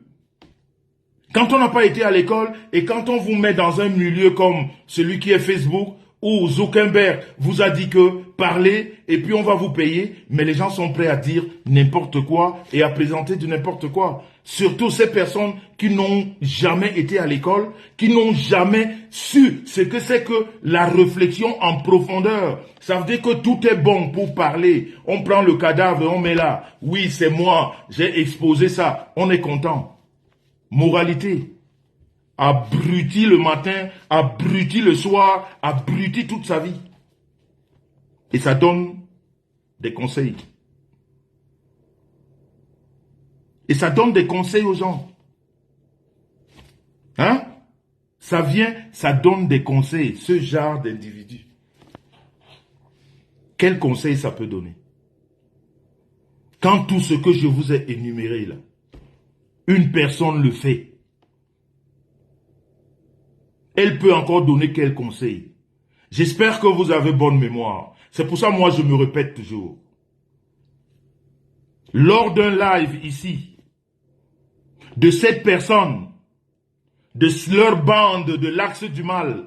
Quand on n'a pas été à l'école et quand on vous met dans un milieu comme celui qui est Facebook, où Zuckerberg vous a dit que parlez et puis on va vous payer, mais les gens sont prêts à dire n'importe quoi et à présenter de n'importe quoi. Surtout ces personnes qui n'ont jamais été à l'école, qui n'ont jamais su ce que c'est que la réflexion en profondeur. Ça veut dire que tout est bon pour parler. On prend le cadavre et on met là. Oui, c'est moi, j'ai exposé ça. On est content. Moralité. Abruti le matin, abruti le soir, abruti toute sa vie. Et ça donne des conseils. Et ça donne des conseils aux gens. Hein? Ça vient, ça donne des conseils, ce genre d'individu. Quel conseil ça peut donner? Quand tout ce que je vous ai énuméré là, une personne le fait, elle peut encore donner quel conseil? J'espère que vous avez bonne mémoire. C'est pour ça, moi, je me répète toujours. Lors d'un live ici, de cette personne, de leur bande de l'axe du mal,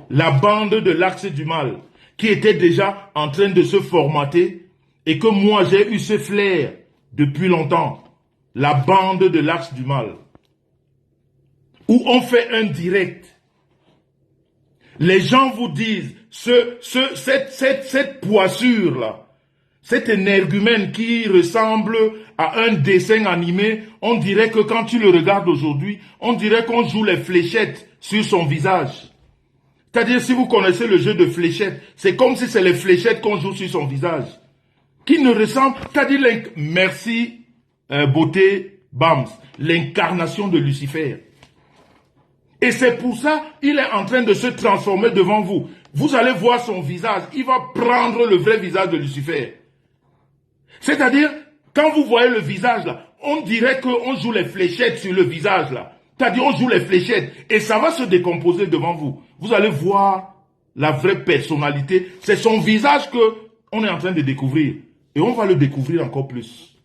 la bande de l'axe du mal, qui était déjà en train de se formater, et que moi, j'ai eu ce flair depuis longtemps, la bande de l'axe du mal, où on fait un direct. Les gens vous disent, cette poissure-là, cet énergumène qui ressemble à un dessin animé, on dirait que quand tu le regardes aujourd'hui, on dirait qu'on joue les fléchettes sur son visage. C'est-à-dire, si vous connaissez le jeu de fléchettes, c'est comme si c'est les fléchettes qu'on joue sur son visage. Qui ne ressemble, c'est-à-dire, merci, beauté, Bams, l'incarnation de Lucifer. Et c'est pour ça qu'il est en train de se transformer devant vous. Vous allez voir son visage. Il va prendre le vrai visage de Lucifer. C'est-à-dire, quand vous voyez le visage là, on dirait qu'on joue les fléchettes sur le visage là. C'est-à-dire, on joue les fléchettes. Et ça va se décomposer devant vous. Vous allez voir la vraie personnalité. C'est son visage qu'on est en train de découvrir. Et on va le découvrir encore plus.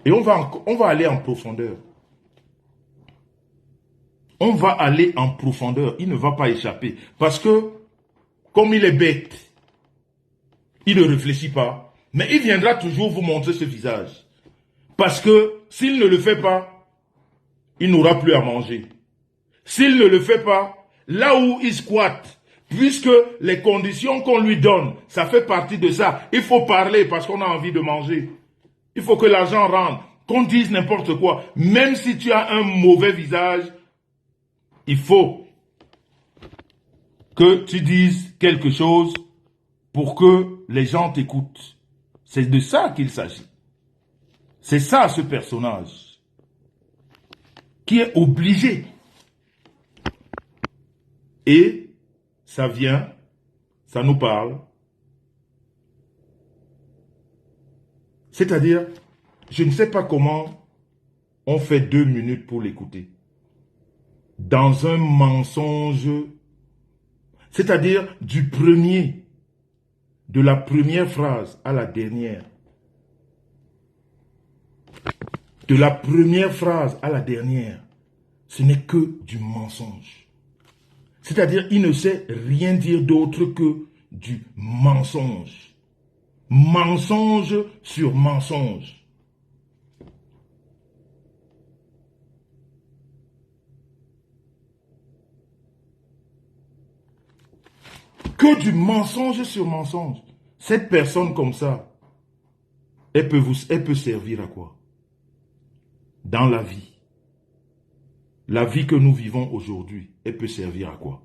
Et on va aller en profondeur. On va aller en profondeur. Il ne va pas échapper. Parce que, comme il est bête, il ne réfléchit pas. Mais il viendra toujours vous montrer ce visage. Parce que, s'il ne le fait pas, il n'aura plus à manger. S'il ne le fait pas, là où il squatte, puisque les conditions qu'on lui donne, ça fait partie de ça. Il faut parler parce qu'on a envie de manger. Il faut que l'argent rentre. Qu'on dise n'importe quoi. Même si tu as un mauvais visage, il faut que tu dises quelque chose pour que les gens t'écoutent. C'est de ça qu'il s'agit. C'est ça ce personnage qui est obligé. Et ça vient, ça nous parle. C'est-à-dire, je ne sais pas comment on fait 2 minutes pour l'écouter. Dans un mensonge, c'est-à-dire de la première phrase à la dernière. De la première phrase à la dernière, ce n'est que du mensonge. C'est-à-dire, il ne sait rien dire d'autre que du mensonge. Mensonge sur mensonge. Que du mensonge sur mensonge. Cette personne comme ça, elle peut servir à quoi? Dans la vie. La vie que nous vivons aujourd'hui, elle peut servir à quoi?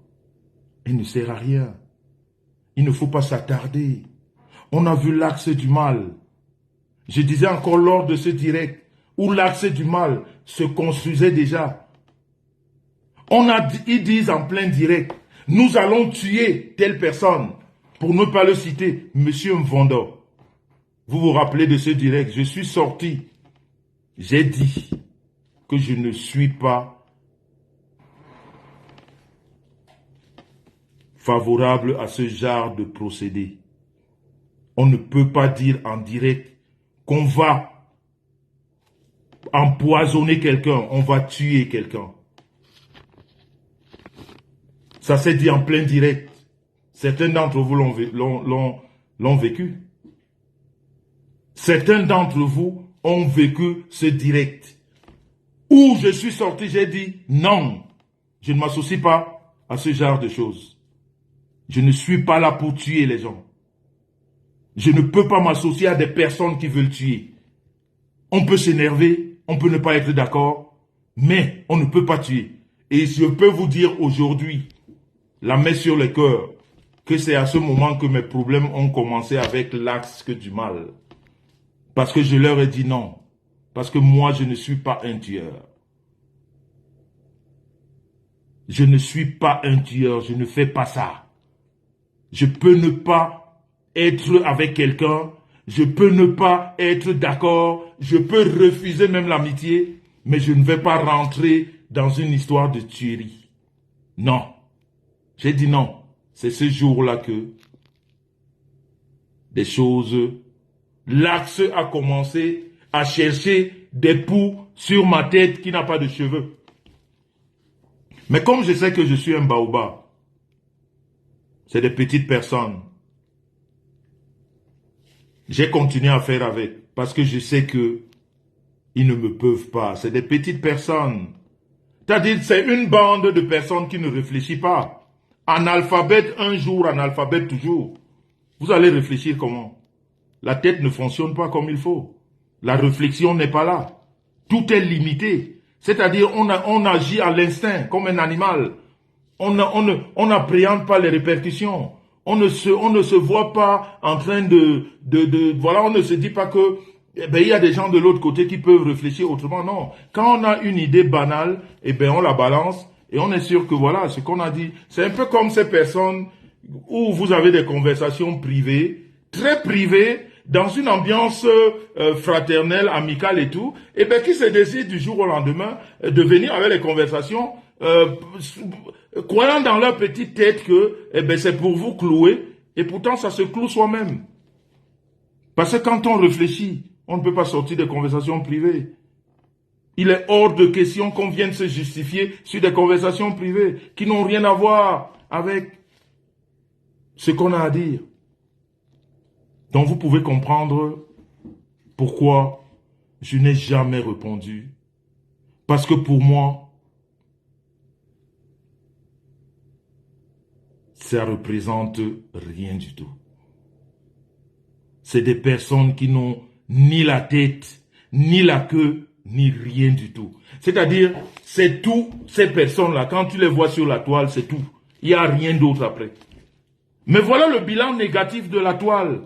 Elle ne sert à rien. Il ne faut pas s'attarder. On a vu l'axe du mal. Je disais encore lors de ce direct, où l'axe du mal se construisait déjà. Ils disent en plein direct, nous allons tuer telle personne, pour ne pas le citer, Monsieur Mvondo. Vous vous rappelez de ce direct, je suis sorti. J'ai dit que je ne suis pas favorable à ce genre de procédé. On ne peut pas dire en direct qu'on va empoisonner quelqu'un, on va tuer quelqu'un. Ça s'est dit en plein direct. Certains d'entre vous l'ont vécu. Certains d'entre vous ont vécu ce direct. Où je suis sorti, j'ai dit non, je ne m'associe pas à ce genre de choses. Je ne suis pas là pour tuer les gens. Je ne peux pas m'associer à des personnes qui veulent tuer. On peut s'énerver, on peut ne pas être d'accord, mais on ne peut pas tuer. Et je peux vous dire aujourd'hui, la main sur le cœur, que c'est à ce moment que mes problèmes ont commencé avec l'axe du mal. Parce que je leur ai dit non. Parce que moi, je ne suis pas un tueur. Je ne suis pas un tueur, je ne fais pas ça. Je peux ne pas être avec quelqu'un, je peux ne pas être d'accord, je peux refuser même l'amitié, mais je ne vais pas rentrer dans une histoire de tuerie. Non. J'ai dit non. C'est ce jour-là que des choses, l'axe a commencé à chercher des poux sur ma tête qui n'a pas de cheveux. Mais comme je sais que je suis un baobab, c'est des petites personnes, j'ai continué à faire avec, parce que je sais que ils ne me peuvent pas. C'est des petites personnes. C'est-à-dire, c'est une bande de personnes qui ne réfléchissent pas. Analphabète un jour, analphabète toujours. Vous allez réfléchir comment? La tête ne fonctionne pas comme il faut. La réflexion n'est pas là. Tout est limité. C'est-à-dire, on agit à l'instinct, comme un animal. On n'appréhende pas les répercussions. On ne se voit pas en train voilà, on ne se dit pas que, il y a des gens de l'autre côté qui peuvent réfléchir autrement. Non. Quand on a une idée banale, on la balance et on est sûr que voilà, ce qu'on a dit, c'est un peu comme ces personnes où vous avez des conversations privées, très privées, dans une ambiance fraternelle, amicale et tout, qui se décident du jour au lendemain de venir avec les conversations, croyant dans leur petite tête que c'est pour vous clouer, et pourtant ça se cloue soi-même. Parce que quand on réfléchit, on ne peut pas sortir des conversations privées. Il est hors de question qu'on vienne se justifier sur des conversations privées qui n'ont rien à voir avec ce qu'on a à dire. Donc vous pouvez comprendre pourquoi je n'ai jamais répondu. Parce que pour moi, ça représente rien du tout. C'est des personnes qui n'ont ni la tête, ni la queue, ni rien du tout. C'est-à-dire, c'est tout, ces personnes-là, quand tu les vois sur la toile, c'est tout. Il n'y a rien d'autre après. Mais voilà le bilan négatif de la toile.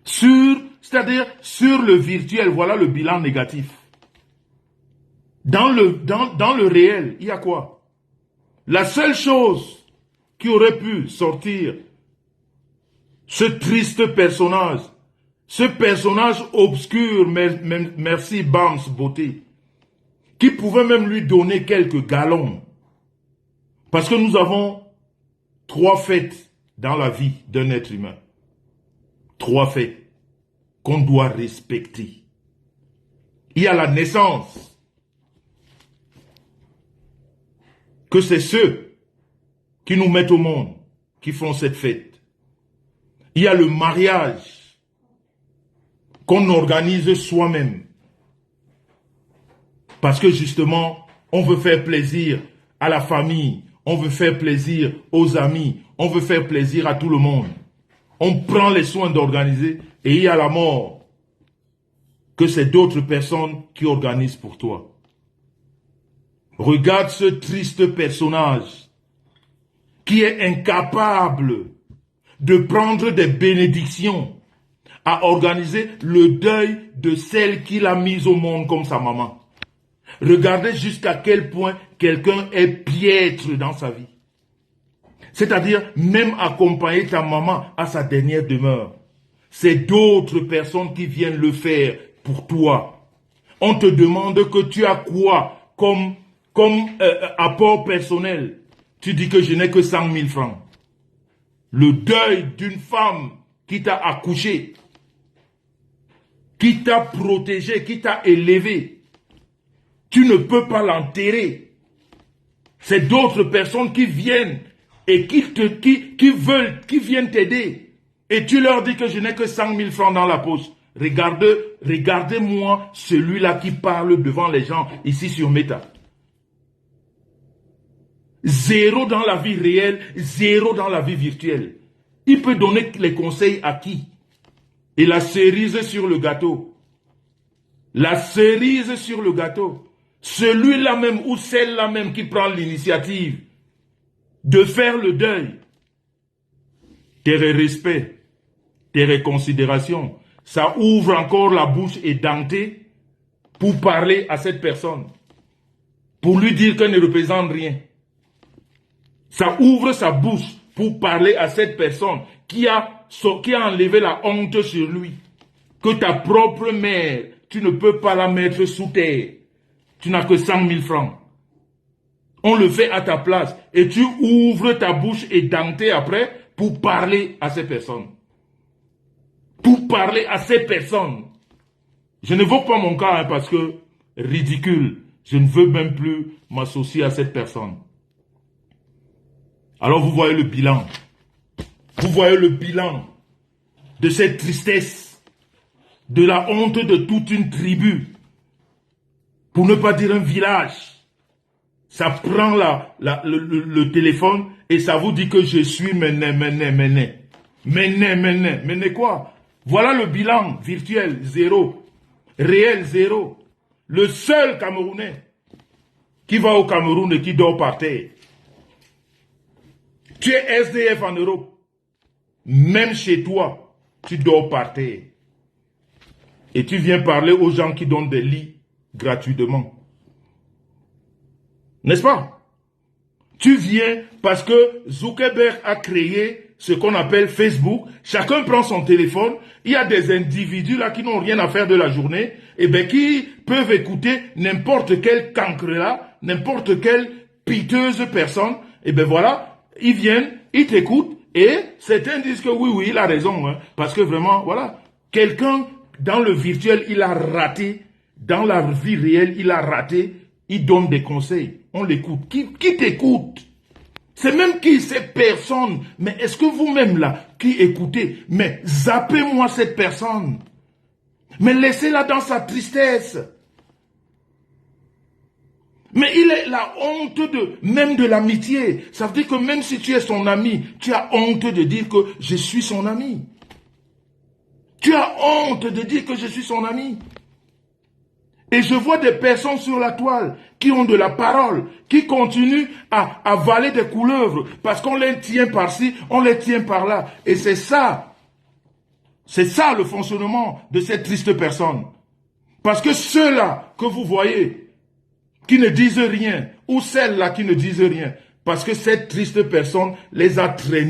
C'est-à-dire, sur le virtuel, voilà le bilan négatif. Dans le réel, il y a quoi? La seule chose qui aurait pu sortir ce triste personnage, ce personnage obscur, merci Bams Beauté, qui pouvait même lui donner quelques galons. Parce que nous avons 3 fêtes dans la vie d'un être humain. 3 fêtes qu'on doit respecter. Il y a la naissance, que c'est ceux qui nous mettent au monde, qui font cette fête. Il y a le mariage, qu'on organise soi-même. Parce que justement, on veut faire plaisir à la famille, on veut faire plaisir aux amis, on veut faire plaisir à tout le monde. On prend les soins d'organiser et il y a la mort que c'est d'autres personnes qui organisent pour toi. Regarde ce triste personnage qui est incapable de prendre des bénédictions à organiser le deuil de celle qui l'a mise au monde comme sa maman. Regardez jusqu'à quel point quelqu'un est piètre dans sa vie. C'est-à-dire, même accompagner ta maman à sa dernière demeure. C'est d'autres personnes qui viennent le faire pour toi. On te demande que tu as quoi comme apport personnel. tu dis que je n'ai que 100 000 francs. Le deuil d'une femme qui t'a accouché, qui t'a protégé, qui t'a élevé, tu ne peux pas l'enterrer. C'est d'autres personnes qui viennent et qui viennent t'aider. Et tu leur dis que je n'ai que 100 000 francs dans la poche. Regardez-moi celui-là qui parle devant les gens ici sur Meta. Zéro dans la vie réelle, zéro dans la vie virtuelle. Il peut donner les conseils à qui? Et la cerise sur le gâteau. La cerise sur le gâteau. Celui-là même ou celle-là même qui prend l'initiative de faire le deuil. Tes respects, tes considérations, ça ouvre encore la bouche édentée pour parler à cette personne. Pour lui dire qu'elle ne représente rien. Ça ouvre sa bouche pour parler à cette personne qui a enlevé la honte sur lui. Que ta propre mère, tu ne peux pas la mettre sous terre. Tu n'as que 100 000 francs. On le fait à ta place. Et tu ouvres ta bouche édentée après pour parler à ces personnes. Pour parler à ces personnes. Je n'évoque pas mon cas parce que ridicule. Je ne veux même plus m'associer à cette personne. Alors vous voyez le bilan. Vous voyez le bilan de cette tristesse, de la honte de toute une tribu, pour ne pas dire un village. Ça prend le téléphone et ça vous dit que je suis mené quoi? Voilà le bilan virtuel, zéro. Réel, zéro. Le seul Camerounais qui va au Cameroun et qui dort par terre. Tu es SDF en Europe. Même chez toi, tu dors par terre. Et tu viens parler aux gens qui donnent des lits gratuitement. N'est-ce pas? Tu viens parce que Zuckerberg a créé ce qu'on appelle Facebook. Chacun prend son téléphone. Il y a des individus là qui n'ont rien à faire de la journée. Et bien qui peuvent écouter n'importe quel cancre là, n'importe quelle piteuse personne. Et bien voilà. Ils viennent, ils t'écoutent, et certains disent que oui, il a raison, hein, parce que vraiment, voilà, quelqu'un dans le virtuel, il a raté, dans la vie réelle, il a raté, il donne des conseils, on l'écoute. Qui t'écoute? C'est même qui cette personne? Mais est-ce que vous-même là, qui écoutez, mais zappez-moi cette personne, mais laissez-la dans sa tristesse. Mais il est la honte même de l'amitié. Ça veut dire que même si tu es son ami, tu as honte de dire que je suis son ami. Tu as honte de dire que je suis son ami. Et je vois des personnes sur la toile qui ont de la parole, qui continuent à avaler des couleuvres parce qu'on les tient par-ci, on les tient par-là. Et c'est ça le fonctionnement de cette triste personne. Parce que ceux-là que vous voyez, qui ne disent rien, ou celles-là qui ne disent rien, parce que cette triste personne les a traînés